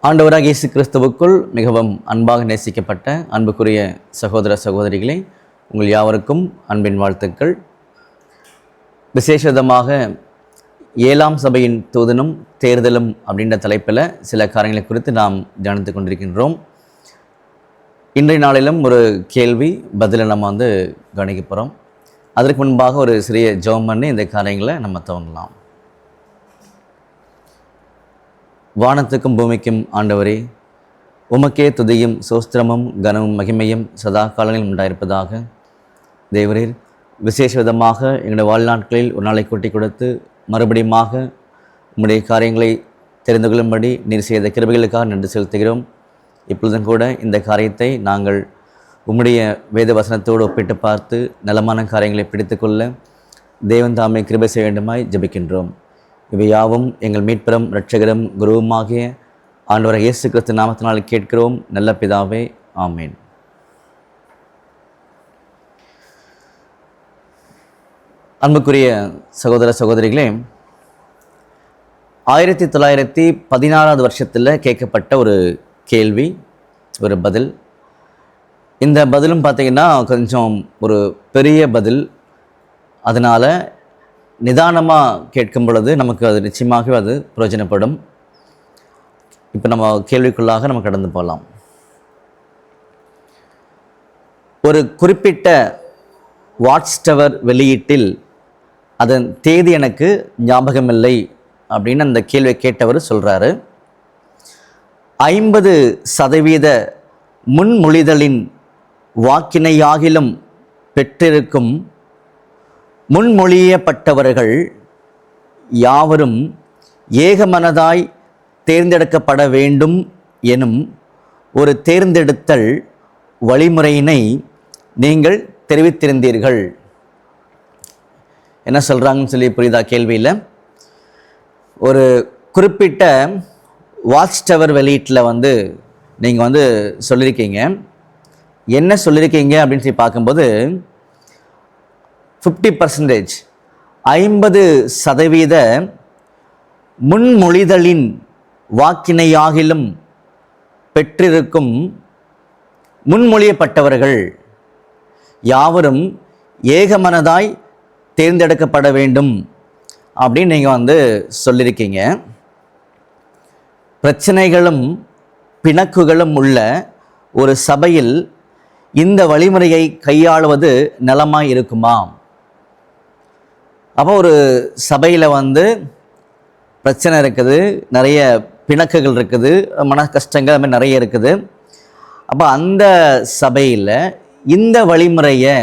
ஆண்டவராக இயேசு கிறிஸ்துவுக்குள் மிகவும் அன்பாக நேசிக்கப்பட்ட அன்புக்குரிய சகோதர சகோதரிகளே, உங்கள் யாவருக்கும் அன்பின் வாழ்த்துக்கள். விசேஷமாக 7ஆம் சபையின் தூதனும் தேர்தலும் அப்படின்ற தலைப்பில் சில காரியங்களை குறித்து நாம் தியானித்து கொண்டிருக்கின்றோம். இன்றைய நாளிலும் ஒரு கேள்வி பதிலை நம்ம கவனிக்க போகிறோம். அதற்கு முன்பாக ஒரு சிறிய ஜெபம் பண்ணி இந்த காரியங்களை நம்ம துவங்கலாம். வானத்துக்கும் பூமிக்கும் ஆண்டவரே, உமக்கே துதியும் சோஸ்திரமும் கனமும் மகிமையும் சதா காலங்களில் உண்டாயிருப்பதாக. தேவரீர் விசேஷ விதமாக எங்களுடைய வாழ்நாட்களில் ஒரு நாளை கூட்டி கொடுத்து மறுபடியுமாக உம்முடைய காரியங்களை தெரிந்து கொள்ளும்படி நீர் செய்த கிருபைகளுக்காக நன்றி செலுத்துகிறோம். இப்பொழுதும் கூட இந்த காரியத்தை நாங்கள் உம்முடைய வேத வசனத்தோடு ஒப்பிட்டு பார்த்து நலமான காரியங்களை பிடித்துக்கொள்ள தேவன் தாமே கிருபை செய்ய வேண்டுமாய் ஜெபிக்கின்றோம். இவை யாவும் எங்கள் மீட்பெரும் இரட்சகரும் குருவுமாகிய ஆண்டவராகிய இயேசு கிறிஸ்து நாமத்தினால் கேட்கிறோம் நல்ல பிதாவே, ஆமேன். அன்புக்குரிய சகோதர சகோதரிகளே, 1916 வருஷத்தில் கேட்கப்பட்ட ஒரு கேள்வி, ஒரு பதில். இந்த பதிலும் பார்த்திங்கன்னா கொஞ்சம் ஒரு பெரிய பதில். அதனால் நிதானமாக கேட்கும் பொழுது நமக்கு அது நிச்சயமாகவே அது பிரயோஜனப்படும். இப்போ நம்ம கேள்விக்குள்ளாக நம்ம கடந்து போகலாம். ஒரு குறிப்பிட்ட வாட்ச் டவர் வெளியீட்டில் அதன் தேதி எனக்கு ஞாபகமில்லை அப்படின்னு அந்த கேள்வியை கேட்டவர் சொல்கிறாரு. 50% முன்மொழிதலின் வாக்கினையாகிலும் பெற்றிருக்கும் முன்மொழியப்பட்டவர்கள் யாவரும் ஏகமனதாய் தேர்ந்தெடுக்கப்பட வேண்டும் எனும் ஒரு தேர்ந்தெடுத்தல் வழிமுறையினை நீங்கள் தெரிவித்திருந்தீர்கள். என்ன சொல்கிறாங்கன்னு சொல்லி புரியுதா கேள்வியில்? ஒரு குறிப்பிட்ட வாட்ச் டவர் வெளியீட்டில் நீங்கள் சொல்லியிருக்கீங்க. என்ன சொல்லியிருக்கீங்க அப்படின்னு சொல்லி பார்க்கும்போது 50% முன்மொழிதலின் வாக்கினையாகிலும் பெற்றிருக்கும் முன்மொழியப்பட்டவர்கள் யாவரும் ஏகமனதாய் தேர்ந்தெடுக்கப்பட வேண்டும் அப்படின்னு நீங்கள் சொல்லியிருக்கீங்க. பிரச்சனைகளும் பிணக்குகளும் உள்ள ஒரு சபையில் இந்த வழிமுறையை கையாளுவது நலமாய் இருக்குமா? அப்போ ஒரு சபையில் பிரச்சனை இருக்குது, நிறைய பிணக்குகள் இருக்குது, மன கஷ்டங்கள் அது மாதிரி நிறைய இருக்குது. அப்போ அந்த சபையில் இந்த வழிமுறையை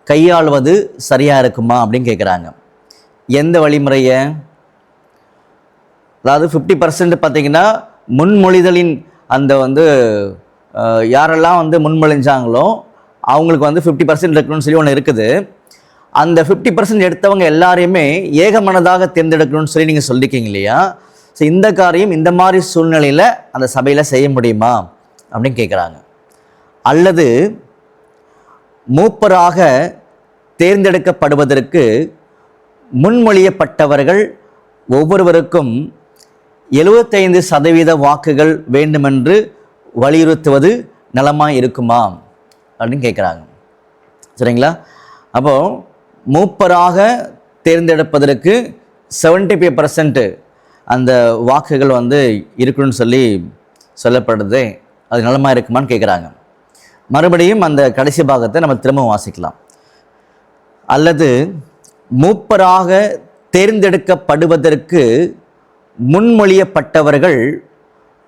கையாளுவது சரியாக இருக்குமா அப்படின்னு கேட்குறாங்க. எந்த வழிமுறையை? அதாவது 50% பார்த்திங்கன்னா முன்மொழிதலின் அந்த யாரெல்லாம் முன்மொழிஞ்சாங்களோ அவங்களுக்கு 50% இருக்கணும்னு சொல்லி ஒன்று இருக்குது. அந்த 50% எடுத்தவங்க எல்லாரையுமே ஏகமனதாக தேர்ந்தெடுக்கணும்னு சொல்லி நீங்கள் சொல்லியிருக்கீங்க இல்லையா? ஸோ இந்த காரியம் இந்த மாதிரி சூழ்நிலையில் அந்த சபையில் செய்ய முடியுமா அப்படின்னு கேட்குறாங்க. அல்லது மூப்பராக தேர்ந்தெடுக்கப்படுவதற்கு முன்மொழியப்பட்டவர்கள் ஒவ்வொருவருக்கும் 75% வாக்குகள் வேண்டுமென்று வலியுறுத்துவது நலமாக இருக்குமா அப்படின்னு கேட்குறாங்க. சரிங்களா? அப்போது மூப்பராக தேர்ந்தெடுப்பதற்கு 75% அந்த வாக்குகள் இருக்கணும்னு சொல்லி சொல்லப்படுது. அது நலமாக இருக்குமான்னு கேட்குறாங்க. மறுபடியும் அந்த கடைசி பாகத்தை நம்ம திரும்ப வாசிக்கலாம். அல்லது மூப்பராக தேர்ந்தெடுக்கப்படுவதற்கு முன்மொழியப்பட்டவர்கள்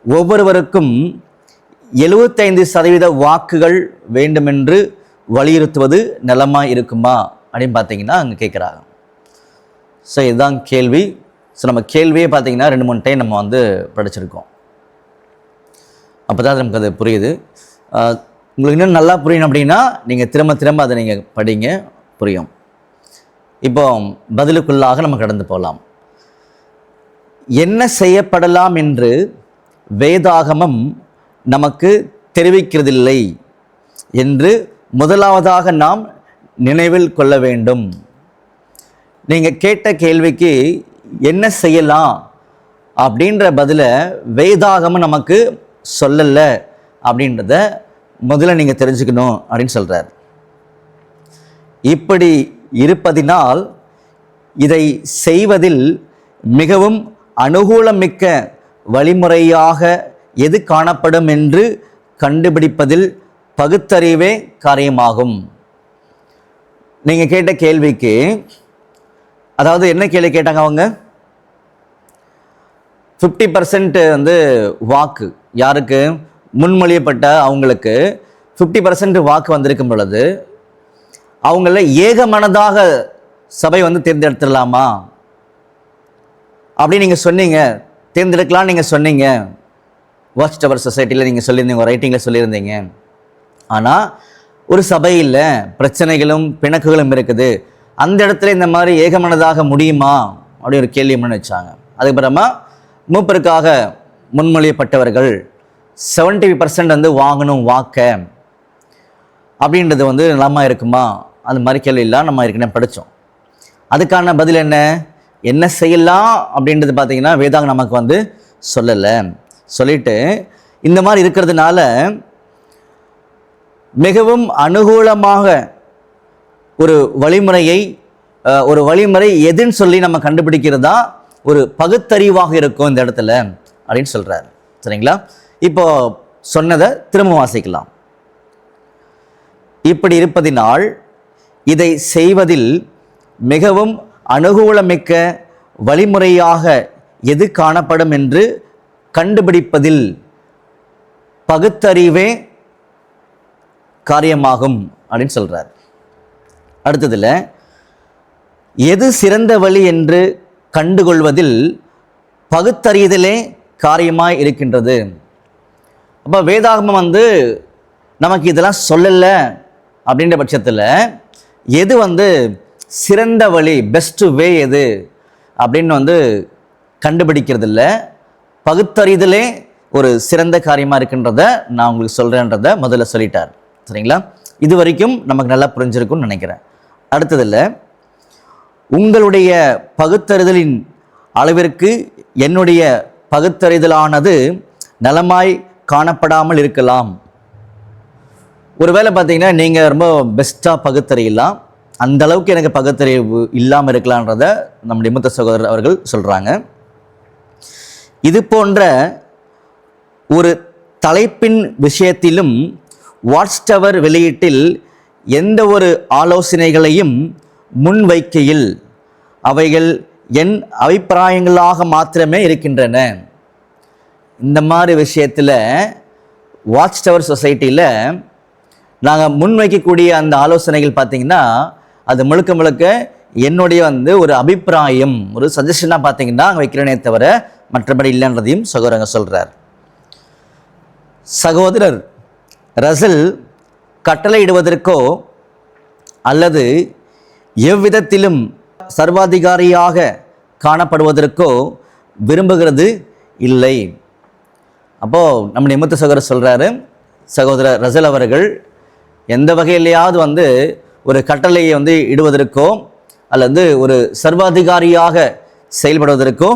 ஒவ்வொருவருக்கும் 75% வாக்குகள் வேண்டுமென்று வலியுறுத்துவது நலமாக இருக்குமா அப்படின்னு பார்த்தீங்கன்னா அங்கே கேட்குறாங்க. ஸோ இதுதான் கேள்வி. ஸோ நம்ம கேள்வியே பார்த்தீங்கன்னா 2-3 டைம் நம்ம படிச்சிருக்கோம். அப்போ தான் நமக்கு அது புரியுது. உங்களுக்கு இன்னும் நல்லா புரியணும் அப்படின்னா நீங்கள் திரும்ப திரும்ப அதை நீங்கள் படிங்க, புரியும். இப்போ பதிலுக்குள்ளாக நம்ம கடந்து போகலாம். என்ன செய்யப்படலாம் என்று வேதாகமம் நமக்கு தெரிவிக்கிறதில்லை என்று முதலாவதாக நாம் நினைவில் கொள்ள வேண்டும். நீங்கள் கேட்ட கேள்விக்கு என்ன செய்யலாம் அப்படின்ற பதில வேதாகமம் நமக்கு சொல்லலை அப்படின்றத முதல்ல நீங்கள் தெரிஞ்சுக்கணும் அப்படின்னு சொல்கிறார். இப்படி இருப்பதினால் இதை செய்வதில் மிகவும் அனுகூலமிக்க வழிமுறையாக எது காணப்படும் என்று கண்டுபிடிப்பதில் பகுத்தறிவே காரியமாகும். நீங்கள் கேட்ட கேள்விக்கு, அதாவது என்ன கேள்வி கேட்டாங்க அவங்க, 50% வந்து வாக்கு யாருக்கு, முன்மொழியப்பட்ட அவங்களுக்கு 50% வாக்கு வந்திருக்கும் பொழுது அவங்கள ஏகமனதாக சபை வந்து தேர்ந்தெடுத்துடலாமா அப்படின்னு நீங்கள் சொன்னீங்க. தேர்ந்தெடுக்கலாம் நீங்கள் சொன்னீங்க, வாட்ச் டவர் சொசைட்டியில் நீங்கள் சொல்லியிருந்தீங்க, ரைட்டிங்கில் சொல்லியிருந்தீங்க. ஆனால் ஒரு சபையில் பிரச்சனைகளும் பிணக்குகளும் இருக்குது, அந்த இடத்துல இந்த மாதிரி ஏகமனதாக முடியுமா அப்படி ஒரு கேள்வி முன் வச்சாங்க. அதுக்கப்புறமா மூப்பருக்காக முன்மொழியப்பட்டவர்கள் 70% வந்து வாங்கணும் வாக்க அப்படின்றது வந்து நலமாக இருக்குமா, அந்த மாதிரி கேள்வியெல்லாம் நம்ம ஏற்கனவே படித்தோம். அதுக்கான பதில் என்ன செய்யலாம் அப்படின்றது பார்த்தீங்கன்னா வேதாகம் நமக்கு வந்து சொல்லலை. சொல்லிட்டு இந்த மாதிரி இருக்கிறதுனால மிகவும் அனுகூலமாக ஒரு வழிமுறை எதுன்னு சொல்லி நம்ம கண்டுபிடிக்கிறதா ஒரு பகுத்தறிவாக இருக்கும் இந்த இடத்துல அப்படின்னு சொல்கிறார். சரிங்களா? இப்போ சொன்னதை திரும்ப வாசிக்கலாம். இப்படி இருப்பதினால் இதை செய்வதில் மிகவும் அனுகூலமிக்க வழிமுறையாக எது காணப்படும் என்று கண்டுபிடிப்பதில் பகுத்தறிவே காரியமாகும் அப்படின்னு சொல்றார். அடுத்ததுல எது சிறந்த வழி என்று கண்டுகொள்வதில் பகுத்தறிதலே காரியமாய் இருக்கின்றது. அப்போ வேதாகமம் வந்து நமக்கு இதெல்லாம் சொல்லலை அப்படின்ற பட்சத்தில் எது வந்து சிறந்த வழி, பெஸ்ட் வே எது அப்படின்னு வந்து கண்டுபிடிக்கிறது இல்லை, பகுத்தறிதலே ஒரு சிறந்த காரியமாக இருக்கின்றத நான் உங்களுக்கு சொல்கிறேன்றதை முதல்ல சொல்லிட்டார். சரிங்களா? இது வரைக்கும் நமக்கு நல்லா புரிஞ்சிருக்கும்னு நினைக்கிறேன். அடுத்ததில் உங்களுடைய பகுத்தறிதலின் அளவிற்கு என்னுடைய பகுத்தறிதலானது நலமாய் காணப்படாமல் இருக்கலாம். ஒருவேளை பார்த்தீங்கன்னா நீங்கள் ரொம்ப பெஸ்ட்டாக பகுத்தறியலாம், அந்த அளவுக்கு எனக்கு பகுத்தறிவு இல்லாமல் இருக்கலான்றத நம்முடைய மூத்த சகோதரர் அவர்கள் சொல்கிறாங்க. இது போன்ற ஒரு தலைப்பின் விஷயத்திலும் வாட்ச் டவர் வெளியீட்டில் எந்த ஒரு ஆலோசனைகளையும் முன்வைக்கையில் அவைகள் என் அபிப்பிராயங்களாக மாத்திரமே இருக்கின்றன. இந்த மாதிரி விஷயத்தில் வாட்ச் டவர் சொசைட்டியில் நாங்கள் முன்வைக்கக்கூடிய அந்த ஆலோசனைகள் பார்த்திங்கன்னா அது முழுக்க முழுக்க என்னுடைய வந்து ஒரு அபிப்பிராயம், ஒரு சஜஷனாக பார்த்திங்கன்னா அங்கே வைக்கிறேனே தவிர மற்றபடி இல்லைன்றதையும் சகோதரங்க சொல்கிறார். சகோதரர் ரசல் கட்டளையிடுவதற்கோ அல்லது எவ்விதத்திலும் சர்வாதிகாரியாக காணப்படுவதற்கோ விரும்புகிறது இல்லை. அப்போது நம்முடைய மூத்த சகோதரர் சொல்கிறாரு, சகோதரர் ரசல் அவர்கள் எந்த வகையிலையாவது வந்து ஒரு கட்டளையை வந்து இடுவதற்கோ அல்லது ஒரு சர்வாதிகாரியாக செயல்படுவதற்கோ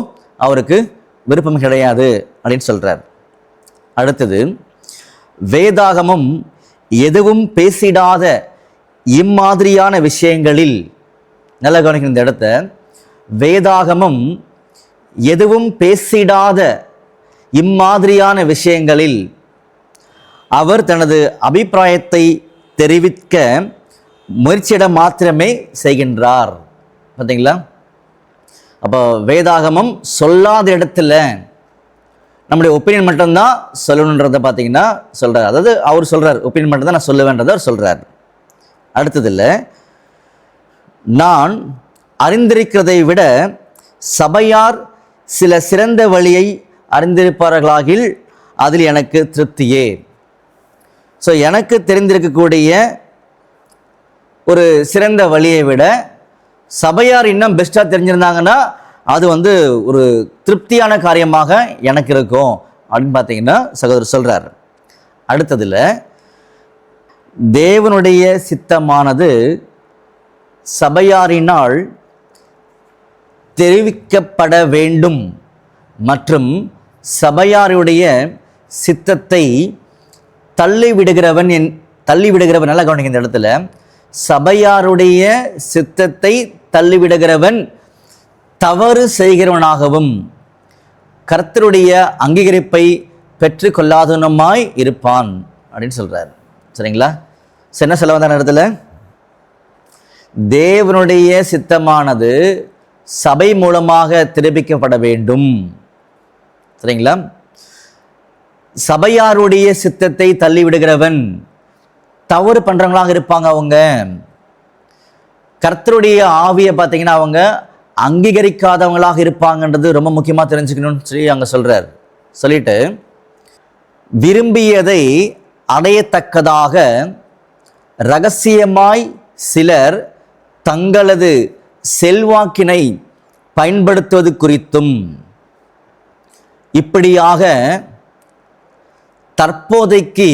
அவருக்கு விருப்பம் கிடையாது அப்படின்னு சொல்கிறார். அடுத்தது, வேதாகமம் எதுவும் பேசிடாத இம்மாதிரியான விஷயங்களில், நல்ல கவனிக்கிற இந்த இடத்த, வேதாகமம் எதுவும் பேசிடாத இம்மாதிரியான விஷயங்களில் அவர் தனது அபிப்பிராயத்தை தெரிவிக்க முயற்சியிட மாத்திரமே செய்கின்றார். பார்த்தீங்களா? அப்போ வேதாகமம் சொல்லாத இடத்துல நம்முடைய ஒப்பீனியன் மட்டும்தான் சொல்லணுன்றதை பார்த்தீங்கன்னா சொல்கிறார். அதாவது அவர் சொல்கிறார், ஒப்பீனியன் மட்டும்தான் நான் சொல்லுவேன்றதை அவர் சொல்கிறார். அடுத்ததில், நான் அறிந்திருக்கிறதை விட சபையார் சில சிறந்த வழியை அறிந்திருப்பார்களாகில் அதில் எனக்கு திருப்தியே. ஸோ எனக்கு தெரிந்திருக்கக்கூடிய ஒரு சிறந்த வழியை விட சபையார் இன்னும் பெஸ்ட்டாக தெரிஞ்சிருந்தாங்கன்னா அது வந்து ஒரு திருப்தியான காரியமாக எனக்கு இருக்கும் அப்படின்னு பார்த்தீங்கன்னா சகோதரர் சொல்கிறார். அடுத்ததில், தேவனுடைய சித்தமானது சபையாரினால் தெரிவிக்கப்பட வேண்டும் மற்றும் சபையாருடைய சித்தத்தை தள்ளிவிடுகிறவன் தள்ளிவிடுகிறவன், நல்லா கவனிக்க இந்த இடத்துல, சபையாருடைய சித்தத்தை தள்ளிவிடுகிறவன் தவறு செய்கிறவனாகவும் கர்த்தருடைய அங்கீகரிப்பை பெற்று கொள்ளாதவனுமாய் இருப்பான் அப்படின்னு சொல்றார். சரிங்களா? என்ன சொல்ல வந்த இடத்துல, தேவனுடைய சித்தமானது சபை மூலமாக தெரிவிக்கப்பட வேண்டும். சரிங்களா? சபையாருடைய சித்தத்தை தள்ளிவிடுகிறவன் தவறு பண்றவங்களாக இருப்பாங்க. அவங்க கர்த்தருடைய ஆவியை பார்த்தீங்கன்னா அவங்க அங்கீகரிக்காதவங்களாக இருப்பாங்கன்றது ரொம்ப முக்கியமாக தெரிஞ்சுக்கணும்னு சொல்லி அங்கே சொல்றார். சொல்லிட்டு விரும்பியதை அடையத்தக்கதாக இரகசியமாய் சிலர் தங்களது செல்வாக்கினை பயன்படுத்துவது குறித்தும், இப்படியாக தற்போதைக்கு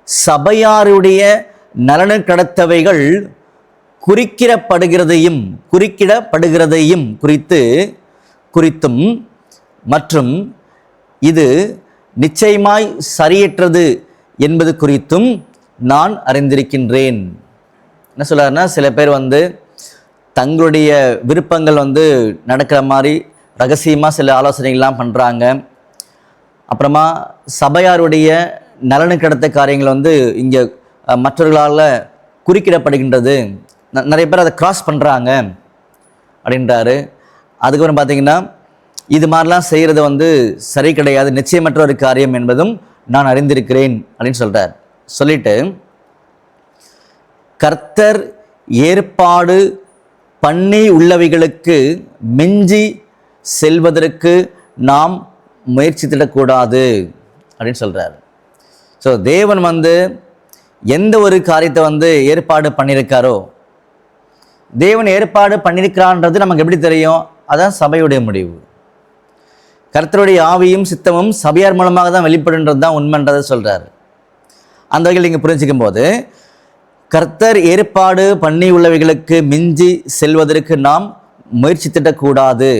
சபையாருடைய நலன் கடத்தவைகள் குறிக்கிடப்படுகிறதையும் குறித்தும் மற்றும் இது நிச்சயமாய் சரியற்றது என்பது குறித்தும் நான் அறிந்திருக்கின்றேன். என்ன சொல்றாருன்னா, சில பேர் தங்களுடைய விருப்பங்கள் நடக்கிற மாதிரி ரகசியமாக சில ஆலோசனைகள்லாம் பண்ணுறாங்க. அப்புறமா சபையாருடைய நலனுக்கு அடுத்த காரியங்கள் இங்கே மற்றவர்களால் குறுக்கிடப்படுகின்றது, நிறைய பேர் அதை கிராஸ் பண்ணுறாங்க அப்படின்றாரு. அதுக்கப்புறம் பார்த்தீங்கன்னா இது மாதிரிலாம் செய்கிறது சரி கிடையாது, நிச்சயமற்ற ஒரு காரியம் என்பதும் நான் அறிந்திருக்கிறேன் அப்படின்னு சொல்கிறார். சொல்லிட்டு கர்த்தர் ஏற்பாடு பண்ணி உள்ளவைகளுக்கு மிஞ்சி செல்வதற்கு நாம் முயற்சித்திடக்கூடாது அப்படின்னு சொல்கிறார். ஸோ தேவன் எந்த ஒரு காரியத்தை ஏற்பாடு பண்ணியிருக்காரோ, தேவன் ஏற்பாடு பண்ணியிருக்கிறான்றது நமக்கு எப்படி தெரியும்? அதான் சபையுடைய முடிவு. கர்த்தருடைய ஆவியும் சித்தமும் சபையார் மூலமாக தான் வெளிப்படுன்றது தான் உண்மைன்றதை சொல்கிறார். அந்த வகையில் நீங்கள் புரிஞ்சிக்கும் போது கர்த்தர் ஏற்பாடு பண்ணி உள்ளவைகளுக்கு மிஞ்சி செல்வதற்கு நாம் முயற்சித்திடக்கூடாது.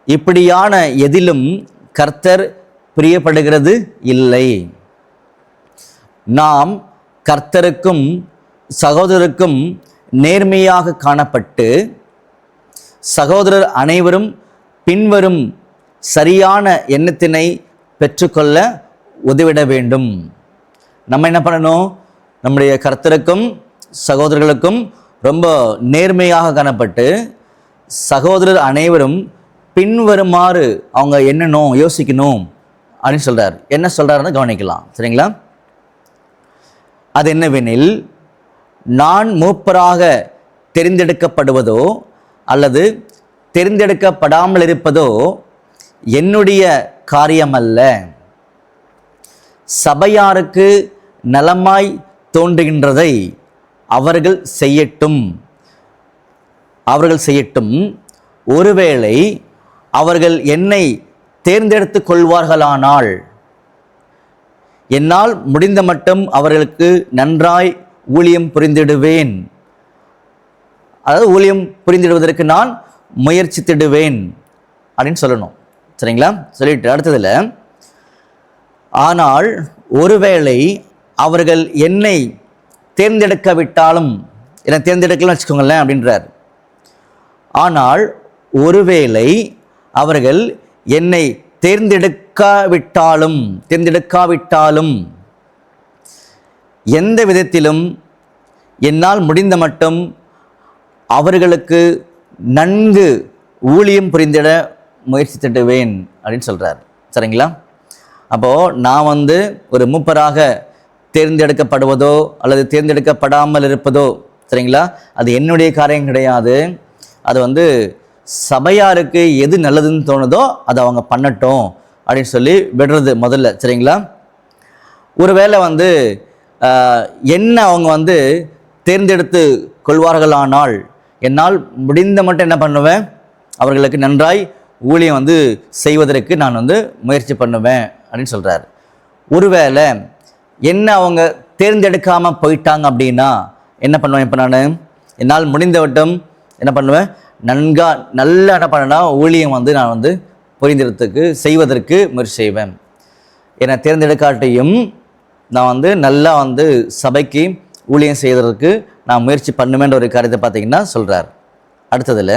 இப்படியான எதிலும் கர்த்தர் பிரியப்படுகிறது இல்லை. நாம் கர்த்தருக்கும் சகோதரருக்கும் நேர்மையாக காணப்பட்டு சகோதரர் அனைவரும் பின்வரும் சரியான எண்ணத்தினை பெற்றுக்கொள்ள உதவிட வேண்டும். நம்ம என்ன பண்ணணும்? நம்முடைய கர்த்தருக்கும் சகோதரர்களுக்கும் ரொம்ப நேர்மையாக காணப்பட்டு சகோதரர் அனைவரும் பின்வருமாறு அவங்க என்னணும் யோசிக்கணும் அப்படின்னு சொல்றார். என்ன சொல்றாருன்னு கவனிக்கலாம். சரிங்களா? அது என்னவெனில், நான் மூப்பராக தெரிந்தெடுக்கப்படுவதோ அல்லது தெரிந்தெடுக்கப்படாமல் இருப்பதோ என்னுடைய காரியமல்ல. சபையாருக்கு நலமாய் தோன்றுகின்றதை அவர்கள் செய்யட்டும். ஒருவேளை அவர்கள் என்னை தேர்ந்தெடுத்து கொள்வார்களானால் என்னால் முடிந்த மட்டும் அவர்களுக்கு நன்றாய் ஊழியம் புரிந்திடுவேன். அதாவது ஊழியம் புரிந்திடுவதற்கு நான் முயற்சித்திடுவேன் அப்படின்னு சொல்லணும். சரிங்களா? சொல்லிட்டு அடுத்ததுல, ஆனால் ஒருவேளை அவர்கள் என்னை தேர்ந்தெடுக்காவிட்டாலும், என்னை தேர்ந்தெடுக்கலன்னு வச்சுக்கோங்களேன் அப்படின்றார். ஆனால் ஒருவேளை அவர்கள் என்னை தேர்ந்தெடுக்காவிட்டாலும் எந்த விதத்திலும் என்னால் முடிந்த மட்டும் அவர்களுக்கு நன்கு ஊழியம் புரிந்திட முயற்சித்திடுவேன் அப்படின்னு சொல்கிறார். சரிங்களா? அப்போது நான் ஒரு மூப்பராக தேர்ந்தெடுக்கப்படுவதோ அல்லது தேர்ந்தெடுக்கப்படாமல் இருப்பதோ, சரிங்களா, அது என்னுடைய காரியம் கிடையாது. அது சபையாருக்கு எது நல்லதுன்னு தோணுதோ அதை அவங்க பண்ணட்டும் அப்படின்னு சொல்லி விடுறது முதல்ல. சரிங்களா? ஒருவேளை என்ன அவங்க தேர்ந்தெடுத்து கொள்வார்களானால் என்னால் முடிந்த மட்டும் என்ன பண்ணுவேன்? அவர்களுக்கு நன்றாய் ஊழியம் செய்வதற்கு நான் முயற்சி பண்ணுவேன் அப்படின்னு சொல்கிறார். ஒருவேளை என்ன அவங்க தேர்ந்தெடுக்காமல் போயிட்டாங்க அப்படின்னா என்ன பண்ணுவேன்? இப்போ நான் என்னால் முடிந்த வட்டம் என்ன பண்ணுவேன்? நல்லா என்ன பண்ணேன்னா ஊழியம் நான் புரிந்திடத்துக்கு செய்வதற்கு முயற்சி செய்வேன். என்னை தேர்ந்தெடுக்காட்டியும் நான் வந்து நல்லா வந்து சபைக்கு ஊழியம் செய்வதற்கு நான் முயற்சி பண்ணுவேன்ற ஒரு காரியத்தை பார்த்தீங்கன்னா சொல்கிறார். அடுத்ததில்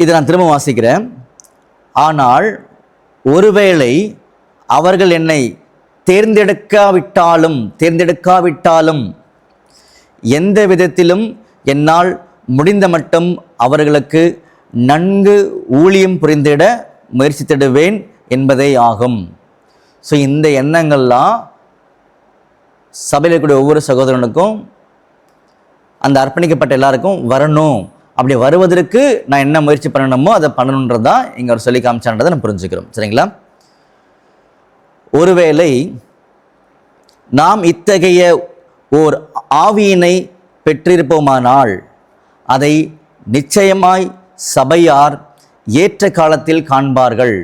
இதை நான் திரும்ப வாசிக்கிறேன். ஆனால் ஒருவேளை அவர்கள் என்னை தேர்ந்தெடுக்காவிட்டாலும் எந்த விதத்திலும் என்னால் முடிந்த மட்டும் அவர்களுக்கு நன்கு ஊழியம் புரிந்திட முயற்சித்திடுவேன் என்பதே ஆகும். ஸோ இந்த எண்ணங்கள்லாம் சபையில் இருக்கக்கூடிய ஒவ்வொரு சகோதரனுக்கும், அந்த அர்ப்பணிக்கப்பட்ட எல்லாருக்கும் வரணும். அப்படி வருவதற்கு நான் என்ன முயற்சி பண்ணணுமோ அதை பண்ணணுன்றது தான் இங்கே ஒரு சொல்லி காமிச்சான்றதை நம்ம புரிஞ்சுக்கிறோம். சரிங்களா? ஒருவேளை நாம் இத்தகைய ஓர் ஆவியினை பெற்றிருப்போமானால் அதை நிச்சயமாய் சபையார் ஏற்ற காலத்தில் காண்பார்கள்.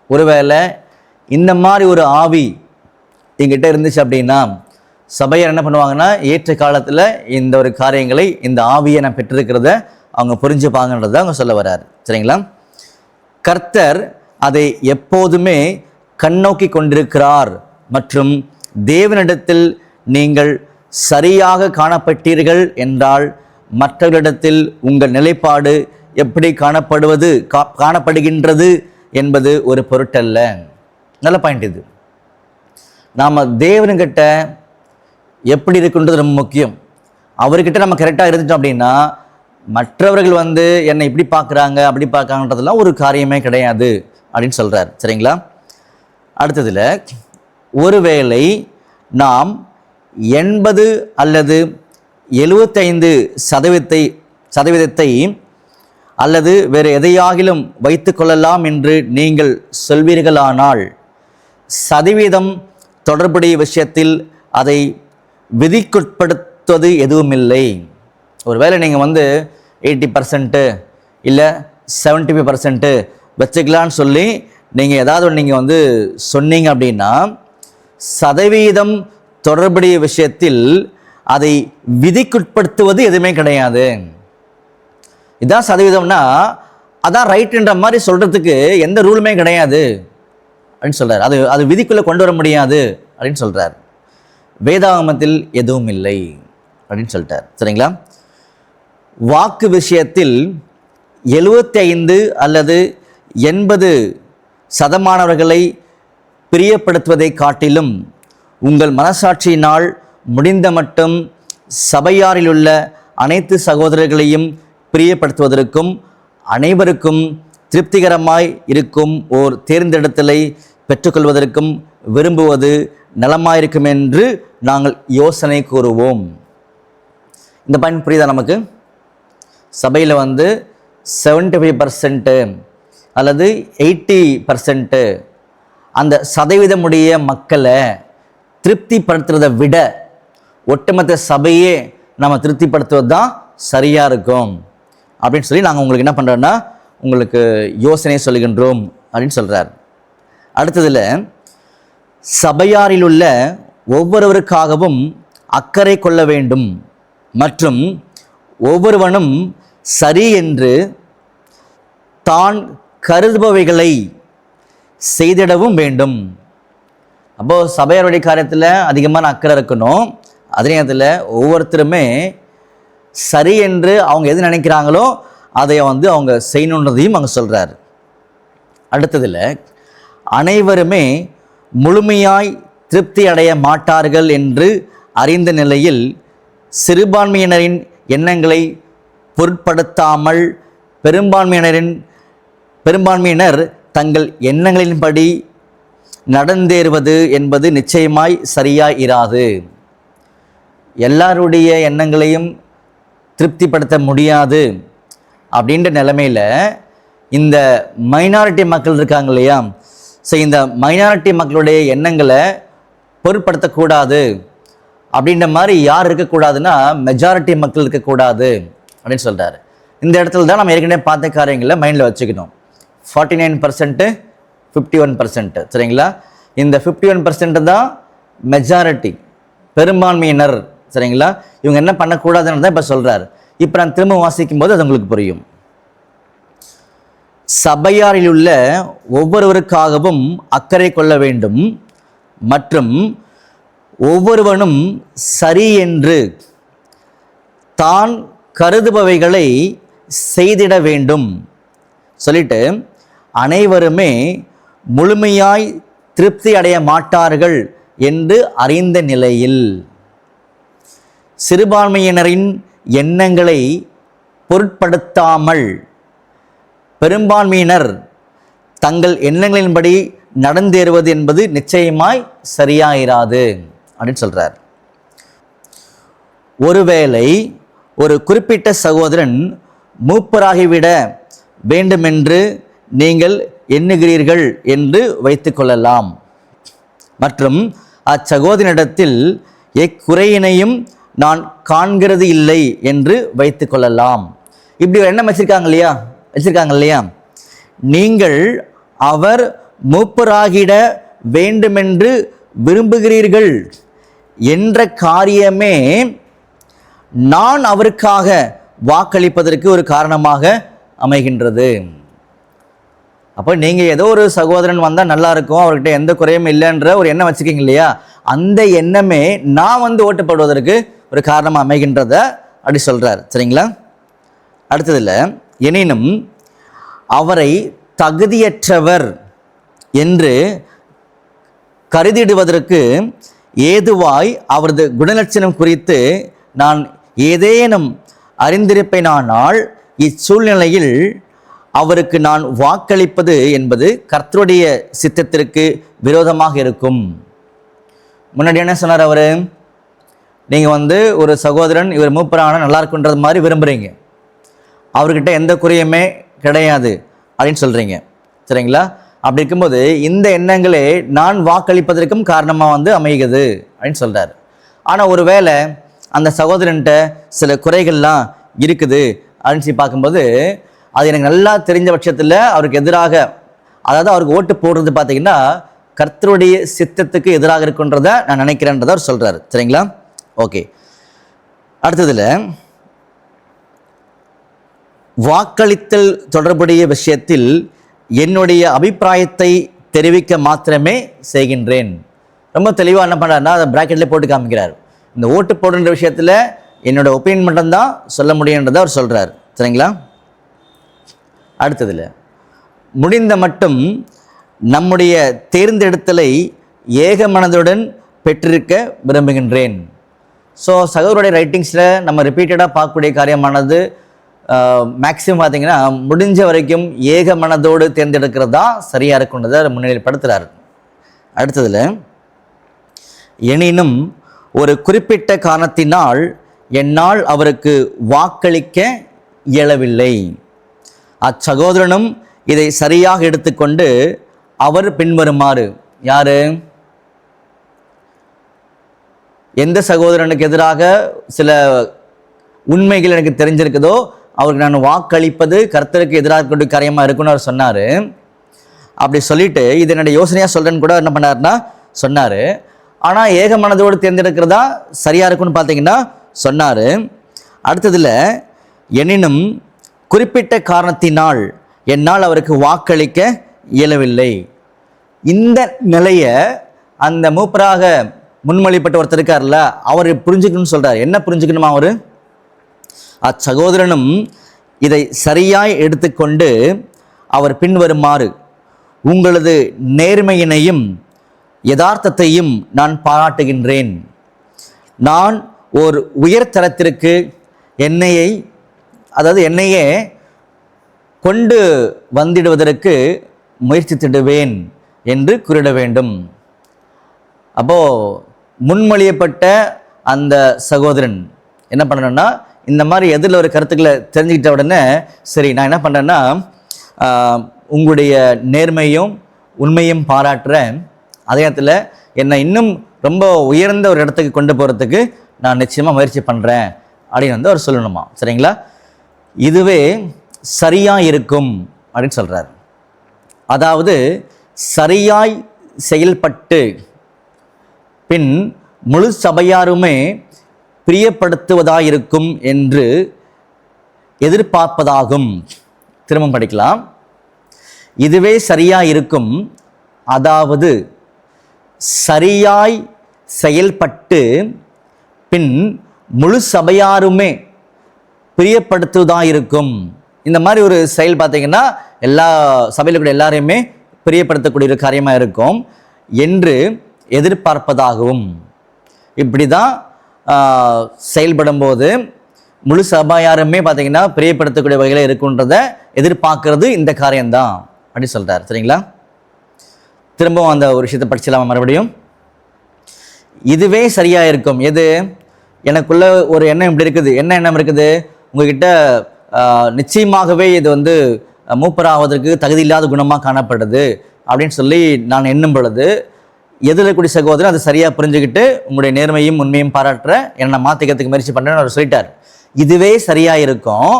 ஒருவேளை இந்த மாதிரி ஒரு ஆவி எங்கிட்ட இருந்துச்சு அப்படின்னா சபையார் என்ன பண்ணுவாங்கன்னா ஏற்ற காலத்தில் இந்த ஒரு காரியங்களை, இந்த ஆவியை நான் பெற்றிருக்கிறத அவங்க புரிஞ்சுப்பாங்கன்றதை அவங்க சொல்ல வர்றார். சரிங்களா? கர்த்தர் அதை எப்போதுமே கண்ணோக்கி கொண்டிருக்கிறார் மற்றும் தேவனிடத்தில் நீங்கள் சரியாக காணப்பட்டீர்கள் என்றால் மற்றவர்களிடத்தில் உங்கள் நிலைப்பாடு எப்படி காணப்படுகின்றது என்பது ஒரு பொருட்டல்ல. நல்ல பாயிண்ட் இது. நாம் தேவனுக்கிட்ட எப்படி இருக்குன்றது ரொம்ப முக்கியம். அவர்கிட்ட நம்ம கரெக்டாக இருந்துட்டோம் அப்படின்னா மற்றவர்கள் வந்து என்னை இப்படி பார்க்குறாங்க அப்படி பார்க்குறாங்கன்றதுலாம் ஒரு காரியமே கிடையாது அப்படின்னு சொல்கிறார். சரிங்களா? அடுத்ததில் ஒருவேளை நாம் 80 அல்லது 75% அல்லது வேறு எதையாகிலும் வைத்து கொள்ளலாம் என்று நீங்கள் சொல்வீர்களானால் சதவீதம் தொடர்புடைய விஷயத்தில் அதை விதிக்குட்படுத்துவது எதுவுமில்லை. ஒருவேளை நீங்கள் வந்து 80% இல்லை 75% வச்சுக்கலான்னு சொல்லி நீங்கள் ஏதாவது ஒன்று நீங்கள் வந்து சொன்னீங்க அப்படின்னா சதவீதம் தொடர்புடைய விஷயத்தில் அதை விதிக்குட்படுத்துவது எதுவுமே கிடையாது. இதான் சதவீதம்னா அதான் ரைட்டுன்ற மாதிரி சொல்கிறதுக்கு எந்த ரூலுமே கிடையாது அப்படின்னு சொல்கிறார். அது விதிக்குள்ளே கொண்டு வர முடியாது அப்படின்னு சொல்கிறார். வேதாகமத்தில் எதுவும் இல்லை அப்படின்னு சொல்லிட்டார். சரிங்களா? வாக்கு விஷயத்தில் 75 அல்லது 80% பிரியப்படுத்துவதை காட்டிலும் உங்கள் மனசாட்சியினால் முடிந்த மட்டும் சபையாரில் உள்ள அனைத்து சகோதரர்களையும் பிரியப்படுத்துவதற்கும் அனைவருக்கும் திருப்திகரமாய் இருக்கும் ஓர் தேர்ந்தெடுத்தலை பெற்றுக்கொள்வதற்கும் விரும்புவது நலமாயிருக்கும் என்று நாங்கள் யோசனை கூறுவோம். இந்த பாயிண்ட் புரியுதா நமக்கு? சபையில் வந்து 75% அல்லது 80% அந்த சதவீதமுடைய மக்களை திருப்திப்படுத்துறதை விட ஒட்டுமொத்த சபையே நம்ம திருப்திப்படுத்துவது தான் சரியாக இருக்கும் அப்படின்னு சொல்லி நாங்கள் உங்களுக்கு என்ன பண்ணுறோன்னா உங்களுக்கு யோசனை சொல்லுகின்றோம் அப்படின்னு சொல்கிறார். அடுத்ததில் சபையாரில் உள்ள ஒவ்வொருவருக்காகவும் அக்கறை கொள்ள வேண்டும் மற்றும் ஒவ்வொருவனும் சரி என்று தான் கருதுபவைகளை செய்திடவும் வேண்டும். அப்போது சபையாருடைய காரியத்தில் அதிகமான அக்கறை இருக்கணும். அதே நேரத்தில் ஒவ்வொருத்தருமே சரி என்று அவங்க எது நினைக்கிறாங்களோ அதை வந்து அவங்க செய்யணுன்றதையும் அவங்க சொல்கிறார். அடுத்ததில் அனைவருமே முழுமையாய் திருப்தி அடைய மாட்டார்கள் என்று அறிந்த நிலையில் சிறுபான்மையினரின் எண்ணங்களை பொருட்படுத்தாமல் பெரும்பான்மையினர் தங்கள் எண்ணங்களின்படி நடந்தேறுவது என்பது நிச்சயமாய் சரியாய் இராது. எல்லாருடைய எண்ணங்களையும் திருப்திப்படுத்த முடியாது அப்படின்ற நிலைமையில் இந்த மைனாரிட்டி மக்கள் இருக்காங்க இல்லையா? ஸோ இந்த மைனாரிட்டி மக்களுடைய எண்ணங்களை பொருட்படுத்தக்கூடாது அப்படின்ற மாதிரி யார் இருக்கக்கூடாதுன்னா மெஜாரிட்டி மக்கள் இருக்கக்கூடாது அப்படின்னு சொல்கிறாரு. இந்த இடத்துல தான் நம்ம ஏற்கனவே பார்த்த காரியங்களை மைண்டில் வச்சுக்கணும். 49% 51%. சரிங்களா? இந்த 51% தான் மெஜாரிட்டி, பெரும்பான்மையினர். சரிங்களா? இவங்க என்ன பண்ணக்கூடாதுன்னு தான் இப்போ சொல்கிறார். இப்போ நான் திரும்ப வாசிக்கும் போது அது உங்களுக்கு புரியும். சபையாரில் உள்ள ஒவ்வொருவருக்காகவும் அக்கறை கொள்ள வேண்டும் மற்றும் ஒவ்வொருவனும் சரி என்று தான் கருதுபவைகளை செய்திட வேண்டும் சொல்லிட்டு, அனைவருமே முழுமையாய் திருப்தி அடைய மாட்டார்கள் என்று அறிந்த நிலையில் சிறுபான்மையினரின் எண்ணங்களை பொருட்படுத்தாமல் பெரும்பான்மையினர் தங்கள் எண்ணங்களின்படி நடந்தேறுவது என்பது நிச்சயமாய் சரியாயிராது அப்படின்னு சொல்றார். ஒருவேளை ஒரு குறிப்பிட்ட சகோதரன் மூப்பராகிவிட வேண்டுமென்று நீங்கள் எண்ணுகிறீர்கள் என்று வைத்துக்கொள்ளலாம் மற்றும் அச்சகோதரனிடத்தில் எக்குறையினையும் நான் காண்கிறது இல்லை என்று வைத்துக்கொள்ளலாம். இப்படி ஒரு எண்ணம் வச்சிருக்காங்க இல்லையா? நீங்கள் அவர் மூப்பராகிட வேண்டுமென்று விரும்புகிறீர்கள் என்ற காரியமே நான் அவருக்காக வாக்களிப்பதற்கு ஒரு காரணமாக அமைகின்றது. அப்போ நீங்கள் ஏதோ ஒரு சகோதரன் வந்தால் நல்லா இருக்கும், அவர்கிட்ட எந்த குறையும் இல்லைன்ற ஒரு எண்ணம் வச்சுக்கிங்க இல்லையா? அந்த எண்ணமே நான் ஓட்டு போடுவதற்கு ஒரு காரணமாக அமைகின்றத அப்படி சொல்கிறார். சரிங்களா? அடுத்ததில், எனினும் அவரை தகுதியற்றவர் என்று கருதிடுவதற்கு ஏதுவாய் அவரது குணலட்சணம் குறித்து நான் ஏதேனும் அறிந்திருப்பேனானால் இச்சூழ்நிலையில் அவருக்கு நான் வாக்களிப்பது என்பது கர்த்தருடைய சித்தத்திற்கு விரோதமாக இருக்கும். முன்னாடி என்ன சொன்னார் அவர்? நீங்கள் ஒரு சகோதரன் இவர் மூப்பரான நல்லா இருக்குன்றது மாதிரி விரும்புகிறீங்க, அவர்கிட்ட எந்த குறையுமே கிடையாது அப்படின்னு சொல்கிறீங்க. சரிங்களா? அப்படி இருக்கும்போது இந்த எண்ணங்களே நான் வாக்களிப்பதற்கும் காரணமாக அமைகிறது அப்படின்னு சொல்கிறார். ஆனால் ஒரு வேளை அந்த சகோதரன்கிட்ட சில குறைகள்லாம் இருக்குது அப்படின்னு சொல்லி பார்க்கும்போது அது எனக்கு நல்லா தெரிஞ்ச பட்சத்தில் அவருக்கு எதிராக, அதாவது அவருக்கு ஓட்டு போடுறது பார்த்தீங்கன்னா கர்த்தருடைய சித்தத்துக்கு எதிராக இருக்குன்றதை நான் நினைக்கிறேன்றதை அவர் சொல்கிறார். சரிங்களா? ஓகே. அடுத்ததில், வாக்களித்தல் தொடர்புடைய விஷயத்தில் என்னுடைய அபிப்பிராயத்தை தெரிவிக்க மாத்திரமே செய்கின்றேன். ரொம்ப தெளிவாக என்ன பண்ணுறாருன்னா அதை ப்ராக்கெட்லேயே போட்டு காமிக்கிறார். இந்த ஓட்டு போடுன்ற விஷயத்தில் என்னோட ஒப்பீனியன் மட்டும்தான் சொல்ல முடியுன்றதை அவர் சொல்கிறார். சரிங்களா? அடுத்ததில், முடிந்த மட்டும் நம்முடைய தேர்ந்தெடுத்தலை ஏக மனதுடன் பெற்றிருக்க விரும்புகின்றேன். ஸோ சகோதரருடைய ரைட்டிங்ஸில் நம்ம ரிப்பீட்டடாக பார்க்கக்கூடிய காரியமானது மேக்ஸிமம் பார்த்திங்கன்னா முடிஞ்ச வரைக்கும் ஏக மனதோடு தேர்ந்தெடுக்கிறது தான் சரியாக இருக்குன்றதை முன்னிலைப்படுத்துகிறார். அடுத்ததில், எனினும் ஒரு குறிப்பிட்ட காரணத்தினால் என்னால் அவருக்கு வாக்களிக்க இயலவில்லை. அச்சகோதரனும் இதை சரியாக எடுத்துக்கொண்டு அவர் பின்வருமாறு, யாரு? எந்த சகோதரனுக்கு எதிராக சில உண்மைகள் எனக்கு தெரிஞ்சிருக்குதோ அவருக்கு நான் வாக்களிப்பது கர்த்தருக்கு எதிராக இருக்கக்கூடிய காரியமாக இருக்குன்னு அவர் சொன்னார். அப்படி சொல்லிட்டு இது என்னோட யோசனையாக சொல்கிறேன்னு கூட என்ன பண்ணார்னா சொன்னார். ஆனால் ஏக மனதோடு தேர்ந்தெடுக்கிறதா சரியாக இருக்குன்னு பார்த்தீங்கன்னா சொன்னார். அடுத்ததில், எனினும் குறிப்பிட்ட காரணத்தினால் என்னால் அவருக்கு வாக்களிக்க இயலவில்லை. இந்த நிலையை அந்த மூப்பராக முன்மொழிப்பட்ட ஒருத்தர் இருக்கார்ல, அவர் புரிஞ்சுக்கணும்னு சொல்கிறார். என்ன புரிஞ்சுக்கணுமா? அவர் அச்சகோதரனும் இதை சரியாய் எடுத்துக்கொண்டு அவர் பின்வருமாறு, உங்களது நேர்மையினையும் யதார்த்தத்தையும் நான் பாராட்டுகின்றேன். நான் ஒரு உயர்தரத்திற்கு என்னையே கொண்டு வந்திடுவதற்கு முயற்சித்திடுவேன் என்று கூறிட வேண்டும். அப்போது முன்மொழியப்பட்ட அந்த சகோதரன் என்ன பண்ணணும்னா, இந்த மாதிரி எதில் ஒரு கருத்துக்களை தெரிஞ்சுக்கிட்ட உடனே சரி நான் என்ன பண்ணுறேன்னா உங்களுடைய நேர்மையும் உண்மையும் பாராட்டுறேன், அதே நேரத்தில் என்னை இன்னும் ரொம்ப உயர்ந்த ஒரு இடத்துக்கு கொண்டு போகிறதுக்கு நான் நிச்சயமாக முயற்சி பண்ணுறேன் அப்படின்னு அவர் சொல்லணுமா. சரிங்களா? இதுவே சரியாக இருக்கும் அப்படின்னு சொல்கிறார். அதாவது சரியாய் செயல்பட்டு பின் முழு சபையாருமே பிரியப்படுத்துவதாயிருக்கும் என்று எதிர்பார்ப்பதாகும். திரும்ப படிக்கலாம். இதுவே சரியாக இருக்கும், அதாவது சரியாய் செயல்பட்டு பின் முழு சபையாருமே பிரியப்படுத்துவதாக இருக்கும். இந்த மாதிரி ஒரு செயல் பார்த்தீங்கன்னா எல்லா சபையில் கூட எல்லாரையுமே பிரியப்படுத்தக்கூடிய ஒரு காரியமாக இருக்கும் என்று எதிர்பார்ப்பதாகவும், இப்படி தான் செயல்படும் போது முழு சபையாருமே பார்த்தீங்கன்னா பிரியப்படுத்தக்கூடிய வகையில் இருக்குன்றதை எதிர்பார்க்கறது இந்த காரியம்தான் அப்படி சொல்கிறார். சரிங்களா? திரும்பவும் அந்த ஒரு விஷயத்தை படிச்சலாமா மறுபடியும்? இதுவே சரியாக இருக்கும். எது? எனக்குள்ள ஒரு எண்ணம் இப்படி இருக்குது. என்ன எண்ணம் இருக்குது? உங்ககிட்ட நிச்சயமாகவே இது வந்து மூப்பராவதற்கு தகுதி இல்லாத குணமாக காணப்படுது அப்படின்னு சொல்லி நான் எண்ணும் பொழுது எதிர்க்கக்கூடிய சகோதரன் அதை சரியாக புரிஞ்சுக்கிட்டு உங்களுடைய நேர்மையும் உண்மையும் பாராட்டுற என்னை மாற்றிக்கிறதுக்கு முயற்சி பண்ணுறேன்னு அவர் சொல்லிட்டார். இதுவே சரியாக இருக்கும்,